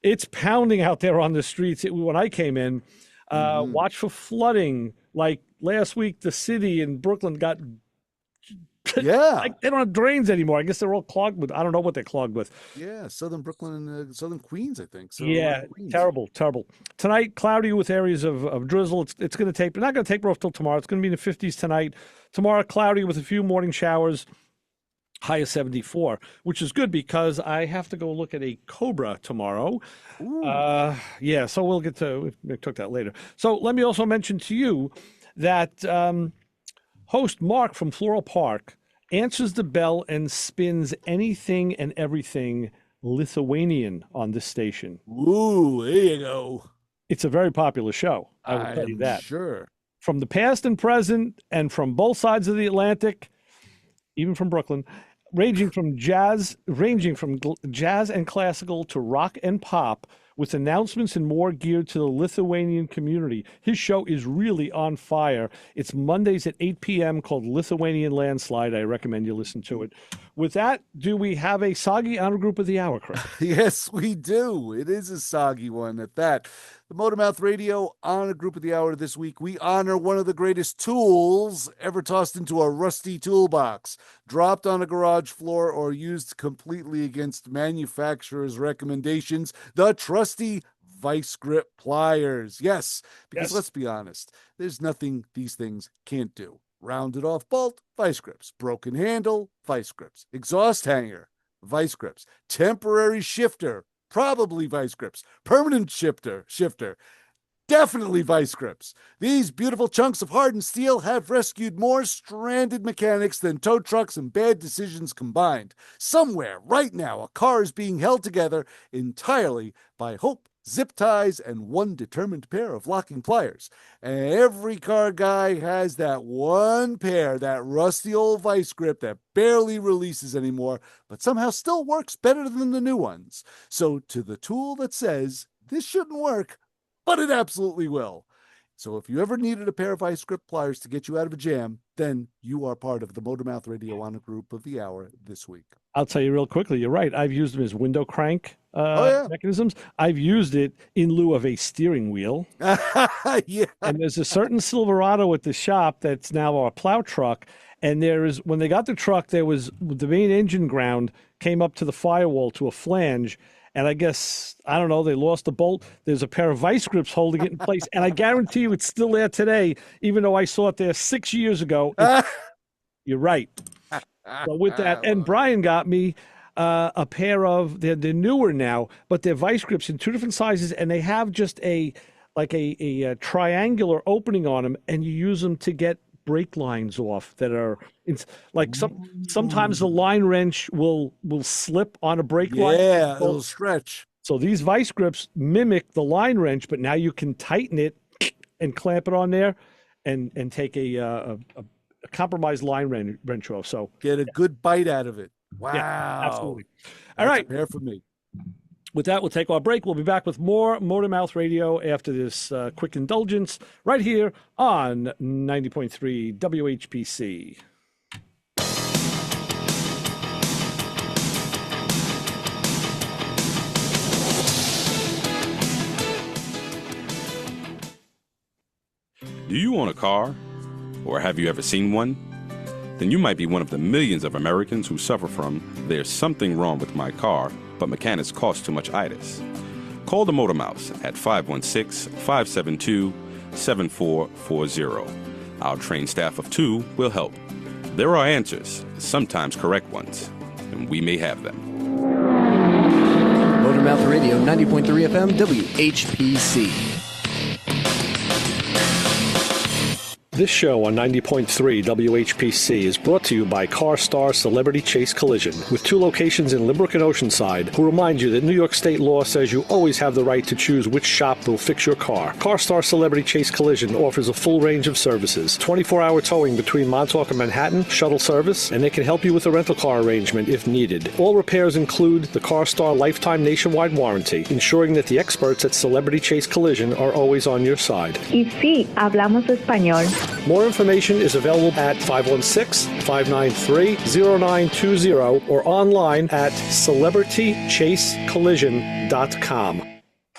Speaker 4: It's pounding out there on the streets. When I came in, watch for flooding. Like last week, the city in Brooklyn got like they don't have drains anymore. I guess they're all clogged with. I don't know what they're clogged with.
Speaker 5: Yeah, Southern Brooklyn and Southern Queens, I think. So
Speaker 4: terrible. Tonight, cloudy with areas of drizzle. It's going to take, but not going to take off till tomorrow. It's going to be in the 50s tonight. Tomorrow, cloudy with a few morning showers. High of 74, which is good because I have to go look at a Cobra tomorrow. So we'll we took that later. So let me also mention to you that host Mark from Floral Park answers the bell and spins anything and everything Lithuanian on this station.
Speaker 5: Ooh, there you go.
Speaker 4: It's a very popular show. I will tell you that.
Speaker 5: Sure.
Speaker 4: From the past and present, and from both sides of the Atlantic, even from Brooklyn, ranging from jazz and classical to rock and pop, with announcements and more geared to the Lithuanian community. His show is really on fire. It's Mondays at 8 p.m. called Lithuanian Landslide. I recommend you listen to it. With that, do we have a soggy honor group of the hour, Chris?
Speaker 5: Yes, we do. It is a soggy one at that. The Motormouth Radio Honor Group of the Hour this week, we honor one of the greatest tools ever tossed into a rusty toolbox, dropped on a garage floor, or used completely against manufacturer's recommendations, the trusty vice grip pliers. Yes, because let's be honest, there's nothing these things can't do. Rounded off bolt, vice grips. Broken handle, vice grips. Exhaust hanger, vice grips. Temporary shifter, probably vice grips. Permanent shifter, definitely vice grips. These beautiful chunks of hardened steel have rescued more stranded mechanics than tow trucks and bad decisions combined. Somewhere, right now, a car is being held together entirely by hope, zip ties, and one determined pair of locking pliers. And every car guy has that one pair, that rusty old vice grip that barely releases anymore, but somehow still works better than the new ones. So to the tool that says, this shouldn't work, but it absolutely will. So if you ever needed a pair of vice grip pliers to get you out of a jam, then you are part of the Motormouth Radio Honor Group of the Hour this week.
Speaker 4: I'll tell you real quickly, you're right. I've used them as window crank mechanisms. I've used it in lieu of a steering wheel.
Speaker 5: Yeah.
Speaker 4: And there's a certain Silverado at the shop that's now a plow truck. And when they got the truck, there was the main engine ground came up to the firewall to a flange. And I guess, I don't know, they lost the bolt. There's a pair of vice grips holding it in place. And I guarantee you it's still there today, even though I saw it there 6 years ago. You're right. So with that, and Brian got me a pair of, they're newer now, but they're vice grips in two different sizes, and they have just a triangular opening on them, and you use them to get brake lines off that are, it's like sometimes the line wrench will slip on a brake line.
Speaker 5: Yeah, it'll stretch.
Speaker 4: So these vice grips mimic the line wrench, but now you can tighten it and clamp it on there and take a compromised line wrench off. So
Speaker 5: get a good bite out of it. Wow.
Speaker 4: Yeah, absolutely.
Speaker 5: All right. Prepare for me.
Speaker 4: With that, we'll take our break. We'll be back with more Motormouth Radio after this quick indulgence right here on 90.3 WHPC.
Speaker 8: Do you own a car? Or have you ever seen one? Then you might be one of the millions of Americans who suffer from "there's something wrong with my car, but mechanics cost too much itis." Call the Motor Mouse at 516-572-7440. Our trained staff of 2 will help. There are answers, sometimes correct ones, and we may have them.
Speaker 3: Motormouth Radio, 90.3 FM, WHPC.
Speaker 4: This show on 90.3 WHPC is brought to you by CarStar Celebrity Chase Collision, with 2 locations in Limerick and Oceanside, who remind you that New York state law says you always have the right to choose which shop will fix your car. CarStar Celebrity Chase Collision offers a full range of services, 24-hour towing between Montauk and Manhattan, shuttle service, and they can help you with a rental car arrangement if needed. All repairs include the CarStar Lifetime Nationwide Warranty, ensuring that the experts at Celebrity Chase Collision are always on your side.
Speaker 9: Y sí, hablamos español.
Speaker 4: More information is available at 516-593-0920 or online at celebritychasecollision.com.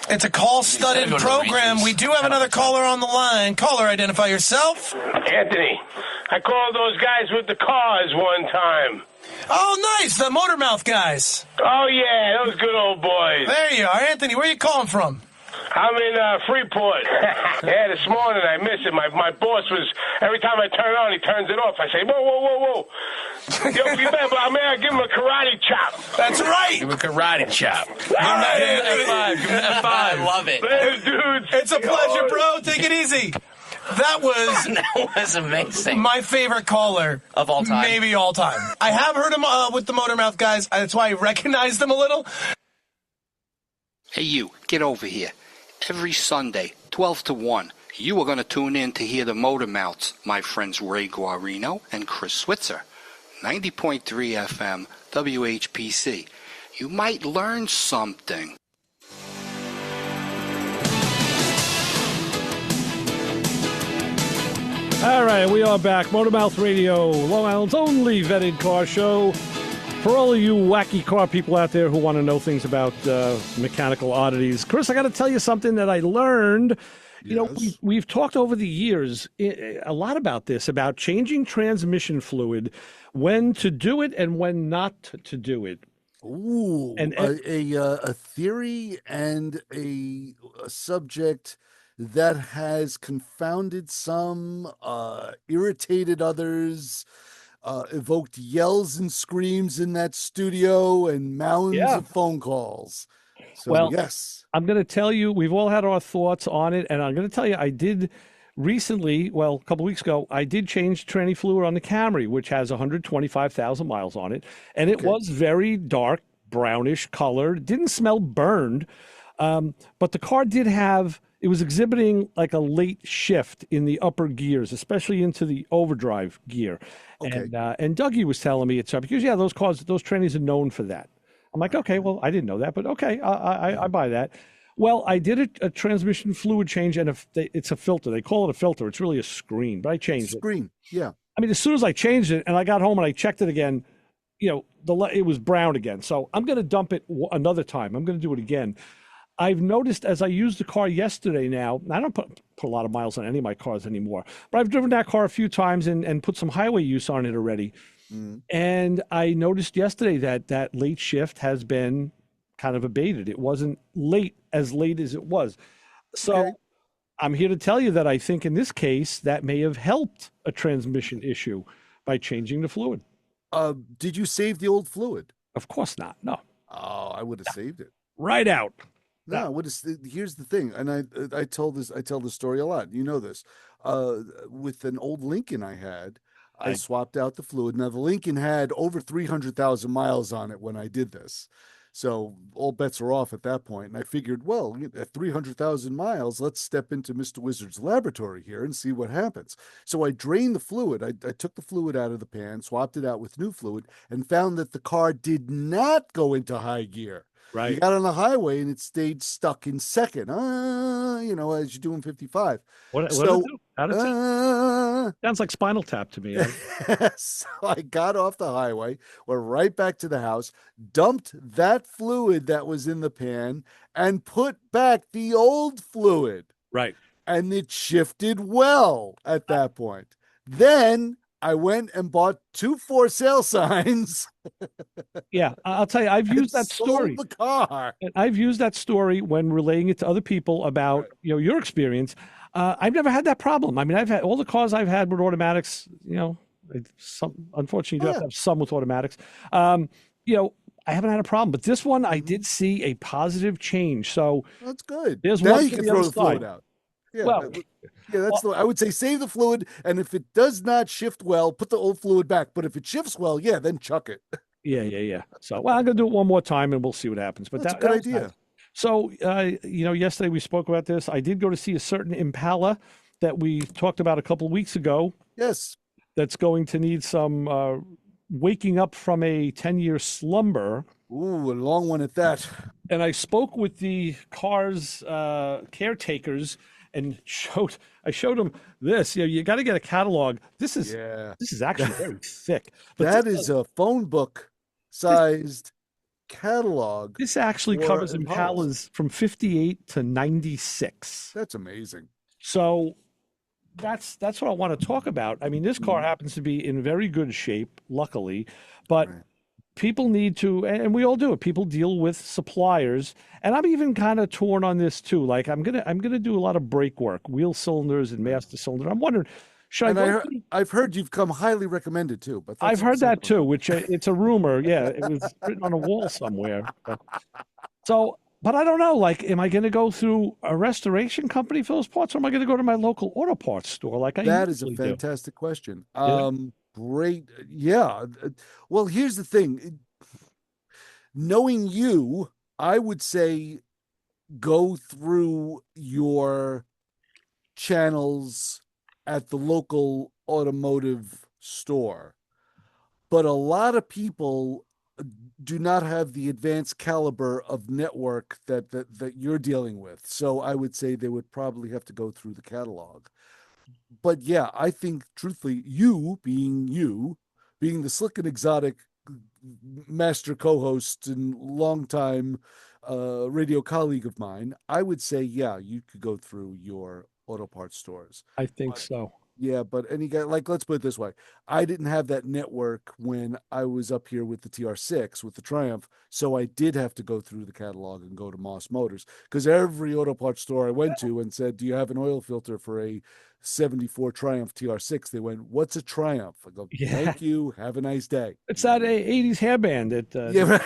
Speaker 10: It's a call-studded program. We do have another caller on the line. Caller, identify yourself.
Speaker 11: Anthony, I called those guys with the cars one time.
Speaker 10: Oh, nice. The Motormouth guys.
Speaker 11: Oh, yeah, those good old boys.
Speaker 10: There you are. Anthony, where are you calling from?
Speaker 11: I'm in Freeport. Yeah, this morning I missed it. My boss was, every time I turn it on, he turns it off. I say, whoa, whoa, whoa, whoa. Yo, you better, I mean, I give him a karate chop.
Speaker 10: That's right.
Speaker 12: Give him a karate chop.
Speaker 10: Give him an F5.
Speaker 12: I love it.
Speaker 11: Later, dudes.
Speaker 10: It's a pleasure, bro. Take it easy. That
Speaker 12: was amazing.
Speaker 10: My favorite caller
Speaker 12: of all time.
Speaker 10: Maybe all time. I have heard him with the Motormouth guys. That's why I recognized him a little.
Speaker 13: Hey, you, get over here. Every Sunday, 12 to 1, you are going to tune in to hear the Motormouths, my friends Ray Guarino and Chris Switzer. 90.3 FM, WHPC. You might learn something.
Speaker 4: All right, we are back. Motormouth Radio, Long Island's only vetted car show. For all of you wacky car people out there who want to know things about mechanical oddities, Chris, I got to tell you something that I learned. You know, we've talked over the years a lot about this, about changing transmission fluid, when to do it and when not to do it.
Speaker 5: Ooh,
Speaker 4: And
Speaker 5: a theory and a subject that has confounded some, irritated others, evoked yells and screams in that studio and mounds of phone calls. So,
Speaker 4: well,
Speaker 5: yes.
Speaker 4: I'm going to tell you, we've all had our thoughts on it, and I'm going to tell you, I did recently, well, a couple weeks ago, I did change tranny fluid on the Camry, which has 125,000 miles on it, and it was very dark, brownish colored, didn't smell burned, but the car did have, it was exhibiting like a late shift in the upper gears, especially into the overdrive gear. And Dougie was telling me it's because, those cars, those trannies are known for that. I'm like, okay, well, I didn't know that, but okay, I buy that. Well, I did a transmission fluid change, and it's a filter. They call it a filter. It's really a screen, but I changed it.
Speaker 5: Screen, yeah.
Speaker 4: I mean, as soon as I changed it and I got home and I checked it again, it was brown again. So I'm going to dump it another time. I'm going to do it again. I've noticed as I used the car yesterday now, I don't put a lot of miles on any of my cars anymore, but I've driven that car a few times and put some highway use on it already. And I noticed yesterday that late shift has been kind of abated. It wasn't as late as it was. So I'm here to tell you that I think in this case that may have helped a transmission issue by changing the fluid.
Speaker 5: Did you save the old fluid?
Speaker 4: Of course not. No.
Speaker 5: Oh, I would have saved it.
Speaker 4: Right out.
Speaker 5: No, here's the thing, and I tell this story a lot. You know this. With an old Lincoln I had, I swapped out the fluid. Now the Lincoln had over 300,000 miles on it when I did this, so all bets are off at that point. And I figured, well, at 300,000 miles, let's step into Mr. Wizard's laboratory here and see what happens. So I drained the fluid. I took the fluid out of the pan, swapped it out with new fluid, and found that the car did not go into high gear.
Speaker 4: Right.
Speaker 5: You got on the highway and it stayed stuck in second. As you're doing 55.
Speaker 4: What did it do? How did it sounds like Spinal Tap to me.
Speaker 5: So I got off the highway, went right back to the house, dumped that fluid that was in the pan, and put back the old fluid.
Speaker 4: Right.
Speaker 5: And it shifted well at that point. Then I went and bought 2 for sale signs.
Speaker 4: Yeah, I'll tell you, I've used that story.
Speaker 5: Sold the car.
Speaker 4: And I've used that story when relaying it to other people about your experience. I've never had that problem. I mean, I've had all the cars I've had with automatics. Unfortunately, you do have to have some with automatics. I haven't had a problem, but this one I did see a positive change. So
Speaker 5: that's good.
Speaker 4: There's
Speaker 5: now
Speaker 4: one
Speaker 5: you can throw the fluid out. Yeah, I would say save the fluid, and if it does not shift well, put the old fluid back. But if it shifts well, then chuck it.
Speaker 4: Yeah. So, I'm going to do it one more time, and we'll see what happens. But
Speaker 5: that's a good idea.
Speaker 4: Nice. So, yesterday we spoke about this. I did go to see a certain Impala that we talked about a couple of weeks ago.
Speaker 5: Yes.
Speaker 4: That's going to need some waking up from a 10-year slumber.
Speaker 5: Ooh, a long one at that.
Speaker 4: And I spoke with the car's caretakers and I showed them this. You got to get a catalog. This is actually very thick. But
Speaker 5: that is a phone book sized catalog.
Speaker 4: This actually covers Impalas from 58 to 96.
Speaker 5: That's amazing.
Speaker 4: So that's what I want to talk about. I mean, this car happens to be in very good shape, luckily, but people need to, and we all do it. People deal with suppliers, and I'm even kind of torn on this too. Like I'm gonna do a lot of brake work, wheel cylinders and master cylinder. I'm wondering,
Speaker 5: I've heard you've come highly recommended too. But
Speaker 4: I've heard that too, which it's a rumor. Yeah, it was written on a wall somewhere. But I don't know. Like, am I going to go through a restoration company for those parts, or am I going to go to my local auto parts store? Like
Speaker 5: that is a fantastic question. Great. Yeah. Well, here's the thing. Knowing you, I would say go through your channels at the local automotive store. But a lot of people do not have the advanced caliber of network that you're dealing with. So I would say they would probably have to go through the catalog. But yeah, I think truthfully, being the slick and exotic master co-host and longtime radio colleague of mine, I would say, yeah, you could go through your auto parts stores.
Speaker 4: I think so.
Speaker 5: Yeah, but any guy, like, let's put it this way. I didn't have that network when I was up here with the TR6, with the Triumph. So I did have to go through the catalog and go to Moss Motors, because every auto parts store I went to and said, do you have an oil filter for a 74 Triumph TR6? They went, what's a Triumph? I go, thank you. Have a nice day.
Speaker 4: It's that 80s hairband that,
Speaker 5: Yeah.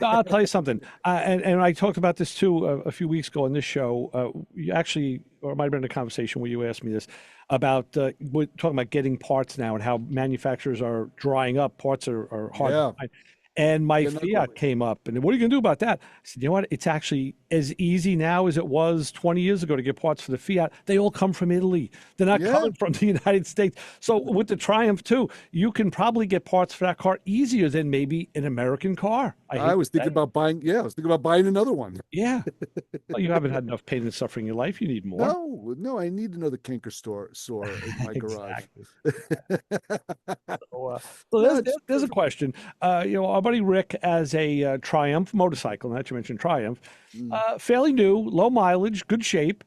Speaker 4: I'll tell you something. And I talked about this too a few weeks ago on this show. You actually, or it might have been a conversation where you asked me this about, we're talking about getting parts now and how manufacturers are drying up. Parts are hard to find. And my Fiat came up, and what are you going to do about that? I said, you know what? It's actually as easy now as it was 20 years ago to get parts for the Fiat. They all come from Italy. They're not coming from the United States. So with the Triumph too, you can probably get parts for that car easier than maybe an American car.
Speaker 5: I was thinking about buying. Yeah, I was thinking about buying another one.
Speaker 4: Yeah. Well, you haven't had enough pain and suffering in your life. You need more.
Speaker 5: No, I need another canker sore in my garage.
Speaker 4: So there's a question. Our buddy Rick has a Triumph motorcycle. Now that you mentioned Triumph, fairly new, low mileage, good shape,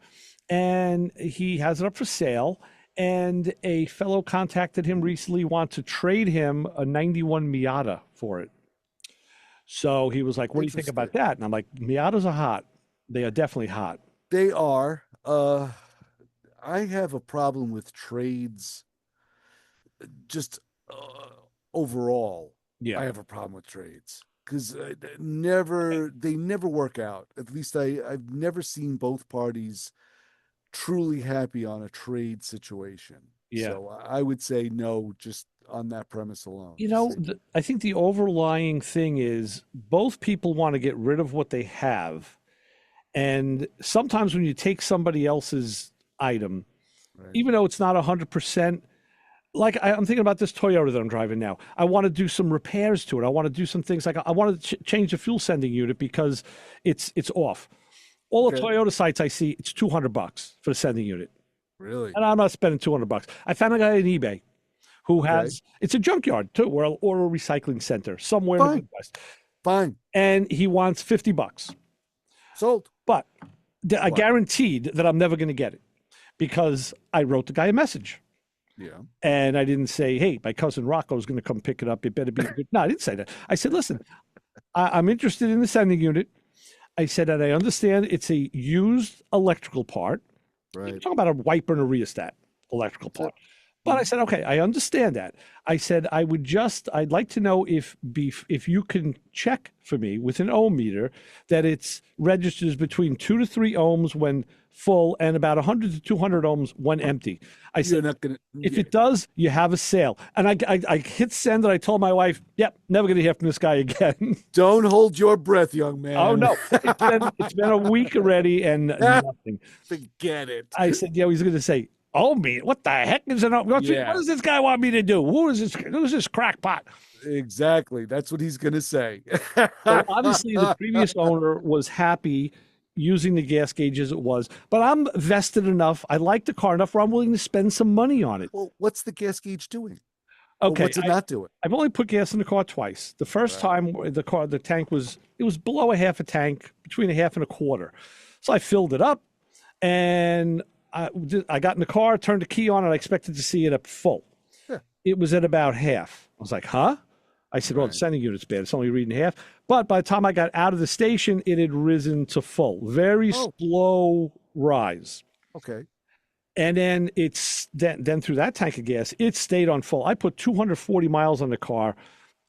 Speaker 4: and he has it up for sale. And a fellow contacted him recently, wants to trade him a 91 Miata for it. So he was like, what do you think about that? And I'm like, Miatas are hot. They are definitely hot.
Speaker 5: They are. I have a problem with trades just overall.
Speaker 4: Yeah.
Speaker 5: I have a problem with trades because they never work out. At least I've never seen both parties truly happy on a trade situation.
Speaker 4: Yeah.
Speaker 5: So I would say no, just on that premise alone.
Speaker 4: I think the overlying thing is both people want to get rid of what they have. And sometimes when you take somebody else's item, even though it's not 100%, like I'm thinking about this Toyota that I'm driving now. I want to do some repairs to it. I want to do some things like I want to change the fuel sending unit because it's off. All the Toyota sites I see, it's $200 for the sending unit.
Speaker 5: Really?
Speaker 4: And I'm not spending $200. I found a guy on eBay who has, it's a junkyard too, or a recycling center somewhere in the Midwest.
Speaker 5: Fine.
Speaker 4: And he wants $50.
Speaker 5: Sold.
Speaker 4: But I guaranteed that I'm never going to get it because I wrote the guy a message.
Speaker 5: Yeah.
Speaker 4: And I didn't say, hey, my cousin Rocco's going to come pick it up. It better be good. No, I didn't say that. I said, listen, I'm interested in the sending unit. I said, and I understand it's a used electrical part.
Speaker 5: Right.
Speaker 4: You're talking about a wiper and a rheostat electrical part. But I said, okay, I understand that. I said, I'd like to know if you can check for me with an ohm meter that it's registers between 2 to 3 ohms when full and about 100 to 200 ohms when empty. I said, if it does, you have a sale. And I hit send and I told my wife, yep, never going to hear from this guy again.
Speaker 5: Don't hold your breath, young man.
Speaker 4: Oh, no. It's been a week already and nothing.
Speaker 5: Forget it.
Speaker 4: I said, yeah, he's going to say, oh, me, what the heck is it? What does this guy want me to do? Who's this crackpot?
Speaker 5: Exactly. That's what he's going to say.
Speaker 4: So obviously, the previous owner was happy using the gas gauge as it was, but I'm vested enough. I like the car enough where I'm willing to spend some money on it.
Speaker 5: Well, what's the gas gauge doing?
Speaker 4: Okay.
Speaker 5: Or what's it not doing?
Speaker 4: I've only put gas in the car twice. The first time the tank was below a half a tank, between a half and a quarter. So I filled it up and I got in the car, turned the key on, and I expected to see it at full.
Speaker 5: Yeah.
Speaker 4: It was at about half. I was like, huh? I said, well, the sending unit's bad. It's only reading half. But by the time I got out of the station, it had risen to full. Very slow rise.
Speaker 5: Okay.
Speaker 4: And then then through that tank of gas, it stayed on full. I put 240 miles on the car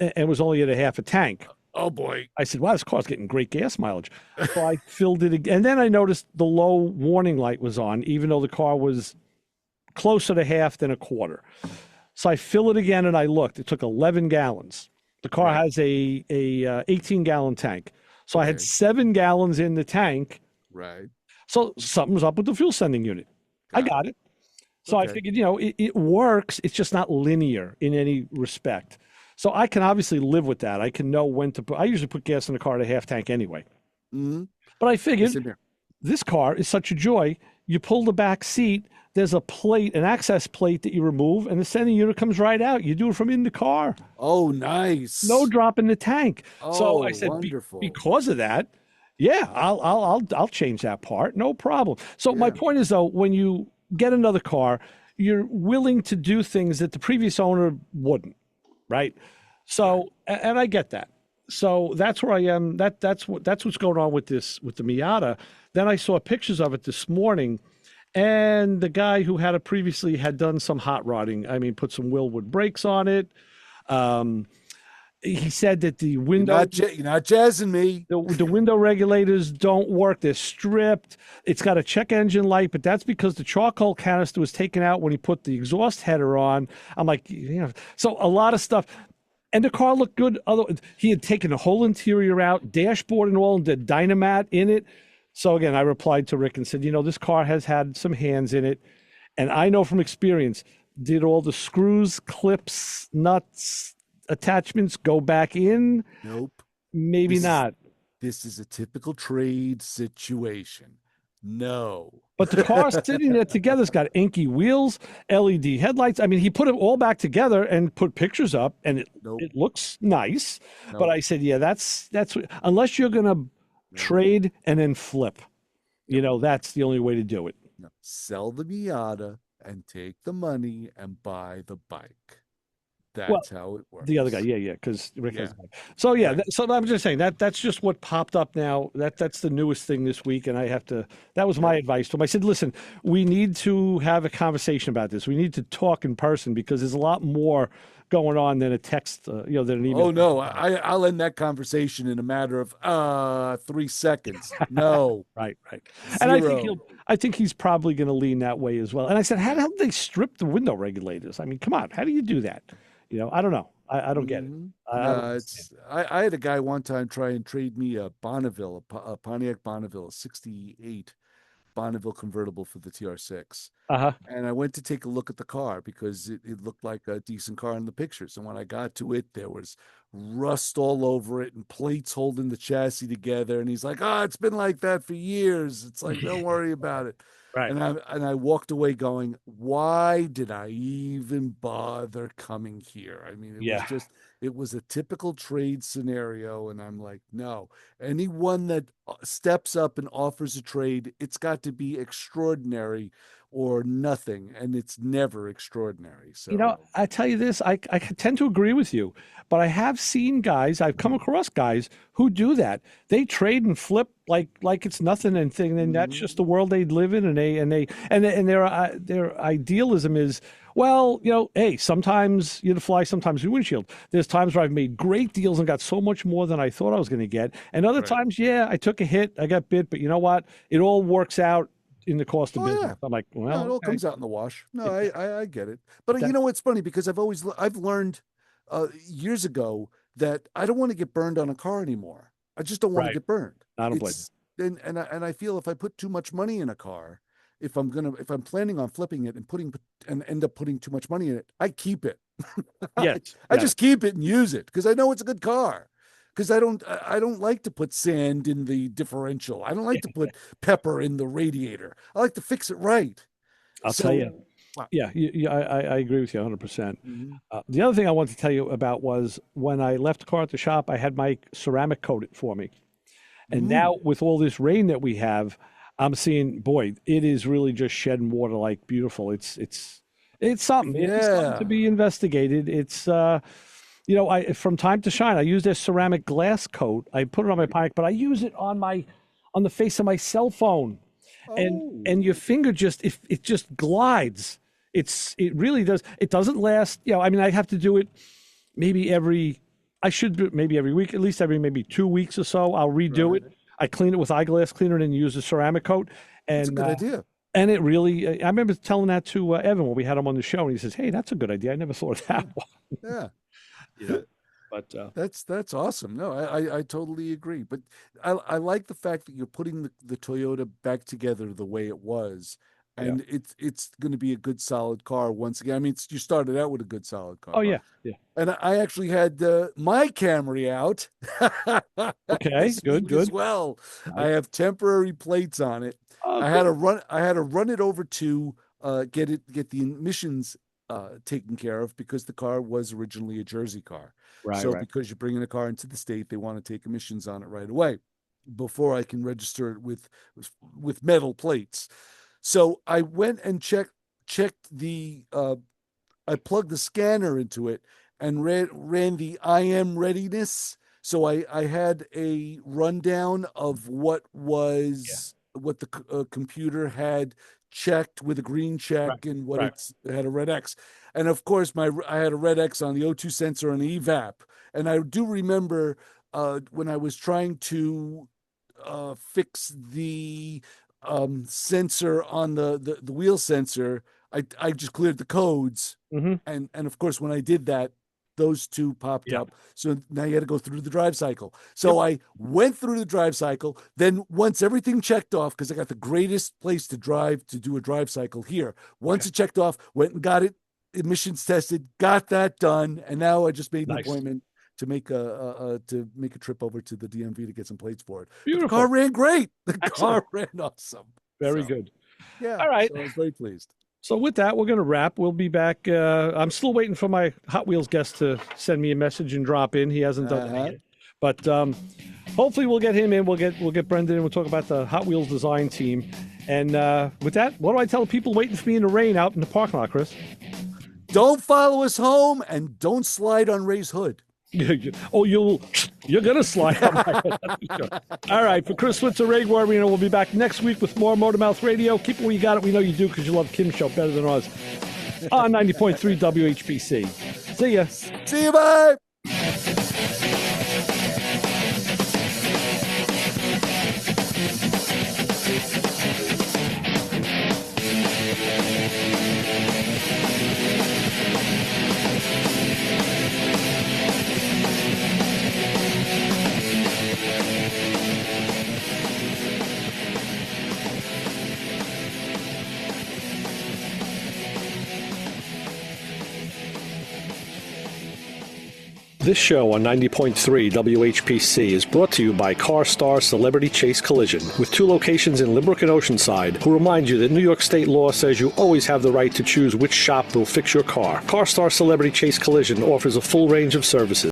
Speaker 4: and was only at a half a tank.
Speaker 5: Oh, boy.
Speaker 4: I said, wow, this car's getting great gas mileage. So I filled it again. And then I noticed the low warning light was on, even though the car was closer to half than a quarter. So I fill it again, and I looked. It took 11 gallons. The car has a 18-gallon tank. So I had 7 gallons in the tank.
Speaker 5: Right.
Speaker 4: So something was up with the fuel sending unit. I got it. So I figured, it works. It's just not linear in any respect. So I can obviously live with that. I can know when to put. I usually put gas in the car at a half tank anyway.
Speaker 5: Mm-hmm.
Speaker 4: But I figured this car is such a joy. You pull the back seat, there's a plate, an access plate that you remove, and the center unit comes right out. You do it from in the car.
Speaker 5: Oh, nice.
Speaker 4: No drop in the tank. So I said,
Speaker 5: wonderful.
Speaker 4: because of that, yeah, I'll change that part. No problem. So my point is, though, when you get another car, you're willing to do things that the previous owner wouldn't, right? So, and I get that. So that's where I am. That's what's going on with the Miata. Then I saw pictures of it this morning, and the guy who had it previously had done some hot rodding. I mean, put some Willwood brakes on it. He said that the window
Speaker 5: you're not jazzing me.
Speaker 4: The window regulators don't work. They're stripped. It's got a check engine light, but that's because the charcoal canister was taken out when he put the exhaust header on. I'm like, so a lot of stuff. And the car looked good. He had taken the whole interior out, dashboard and all, and did Dynamat in it. So again, I replied to Rick and said, this car has had some hands in it. And I know from experience, did all the screws, clips, nuts, attachments go back in?
Speaker 5: Nope.
Speaker 4: Maybe not.
Speaker 5: This is a typical trade situation. No.
Speaker 4: But the car sitting there together has got inky wheels, LED headlights. I mean, he put it all back together and put pictures up, and it looks nice.
Speaker 5: Nope.
Speaker 4: But I said, yeah, that's unless you're going to trade and then flip, that's the only way to do it.
Speaker 5: No. Sell the Miata and take the money and buy the bike. That's how it works.
Speaker 4: The other guy, because Rick has. So so I'm just saying that's just what popped up now. That's the newest thing this week, and I have to. That was my advice to him. I said, listen, we need to have a conversation about this. We need to talk in person because there's a lot more going on than a text, than an email.
Speaker 5: Oh no, I'll end that conversation in a matter of 3 seconds. No,
Speaker 4: right.
Speaker 5: Zero.
Speaker 4: And I think he's probably going to lean that way as well. And I said, how the hell did they strip the window regulators? I mean, come on, how do you do that? I don't know. I don't get it.
Speaker 5: I had a guy one time try and trade me a Bonneville, a Pontiac Bonneville, a 68 Bonneville convertible for the TR6. And I went to take a look at the car because it looked like a decent car in the pictures. And when I got to it, there was rust all over it and plates holding the chassis together. And he's like, it's been like that for years. It's like, don't worry about it.
Speaker 4: Right.
Speaker 5: And I walked away going, why did I even bother coming here? I mean, it was a typical trade scenario. And I'm like, no, anyone that steps up and offers a trade, it's got to be extraordinary or nothing. And it's never extraordinary. So,
Speaker 4: I tell you this, I tend to agree with you, but I have seen guys, I've come across guys who do that. They trade and flip like it's nothing and that's just the world they live in. And their idealism is, well, hey, sometimes you're the fly, sometimes you're windshield. There's times where I've made great deals and got so much more than I thought I was going to get. And other times, I took a hit, I got bit, but you know what? It all works out in the cost of business. Yeah. I'm like, well,
Speaker 5: it all comes out in the wash. No, I get it. But it's funny because I've learned years ago that I don't want to get burned on a car anymore. I just don't want to get burned.
Speaker 4: I don't blame you.
Speaker 5: And I feel if I put too much money in a car, if I'm planning on flipping it and end up putting too much money in it, I keep it. I just keep it and use it because I know it's a good car. Because I don't like to put sand in the differential. I don't like to put pepper in the radiator. I like to fix it right.
Speaker 4: I'll tell you. Yeah, I agree with you 100%. Mm-hmm. The other thing I wanted to tell you about was when I left the car at the shop, I had Mike ceramic coat it for me. And now with all this rain that we have, I'm seeing, boy, it is really just shedding water like beautiful. It's something. It's something to be investigated. It's from time to time, I use this ceramic glass coat. I put it on my Pontiac, but I use it on the face of my cell phone. And your finger it just glides. It really does. It doesn't last. I have to do it maybe every week, at least every maybe 2 weeks or so. I'll redo it. I clean it with eyeglass cleaner and then use the ceramic coat. And
Speaker 5: that's a good idea.
Speaker 4: And it really, I remember telling that to Evan when we had him on the show, and he says, "Hey, that's a good idea. I never thought of that one."
Speaker 5: Yeah.
Speaker 4: But
Speaker 5: that's awesome. No, I totally agree. But I like the fact that you're putting the Toyota back together the way it was, and it's going to be a good solid car once again. I mean, you started out with a good solid car.
Speaker 4: Oh yeah.
Speaker 5: And I actually had my Camry out.
Speaker 4: Okay, good.
Speaker 5: As well. I have temporary plates on it. I had to run it over to get the emissions taken care of, because the car was originally a Jersey car.
Speaker 4: Right,
Speaker 5: so
Speaker 4: right.
Speaker 5: because you're bringing a car into the state, they want to take emissions on it right away before I can register it with metal plates. So I went and checked the I plugged the scanner into it and ran the IM readiness. So I had a rundown of what the computer had checked with a green check, and what it had a red X. And of course, I had a red X on the O2 sensor and the evap. And I do remember when I was trying to fix the sensor on the wheel sensor, I just cleared the codes. And of course, when I did that, those two popped up. So now you got to go through the drive cycle. So I went through the drive cycle. Then once everything checked off, because I got the greatest place to do a drive cycle here. Once it checked off, went and got it emissions tested, got that done. And now I just made an appointment to make a trip over to the DMV to get some plates for it.
Speaker 4: Beautiful.
Speaker 5: The car ran great. The car ran awesome.
Speaker 4: Very good.
Speaker 5: Yeah.
Speaker 4: All right.
Speaker 5: So I was very pleased.
Speaker 4: So with that, we're going to wrap. We'll be back. I'm still waiting for my Hot Wheels guest to send me a message and drop in. He hasn't done that yet. But hopefully we'll get him in. We'll get Brendan in. We'll talk about the Hot Wheels design team. And with that, what do I tell people waiting for me in the rain out in the parking lot, Chris?
Speaker 5: Don't follow us home, and don't slide on Ray's hood.
Speaker 4: Oh, you're gonna slide on my head. All right, for Chris Switzer, Ray Guarino, we'll be back next week with more Motormouth Radio. Keep it where you got it. We know you do, because you love Kim's show better than ours. On 90.3 WHPC. See ya.
Speaker 5: See you, bye.
Speaker 4: This show on 90.3 WHPC is brought to you by CarStar Celebrity Chase Collision, with 2 locations in Limerick and Oceanside, who remind you that New York state law says you always have the right to choose which shop will fix your car. CarStar Celebrity Chase Collision offers a full range of services.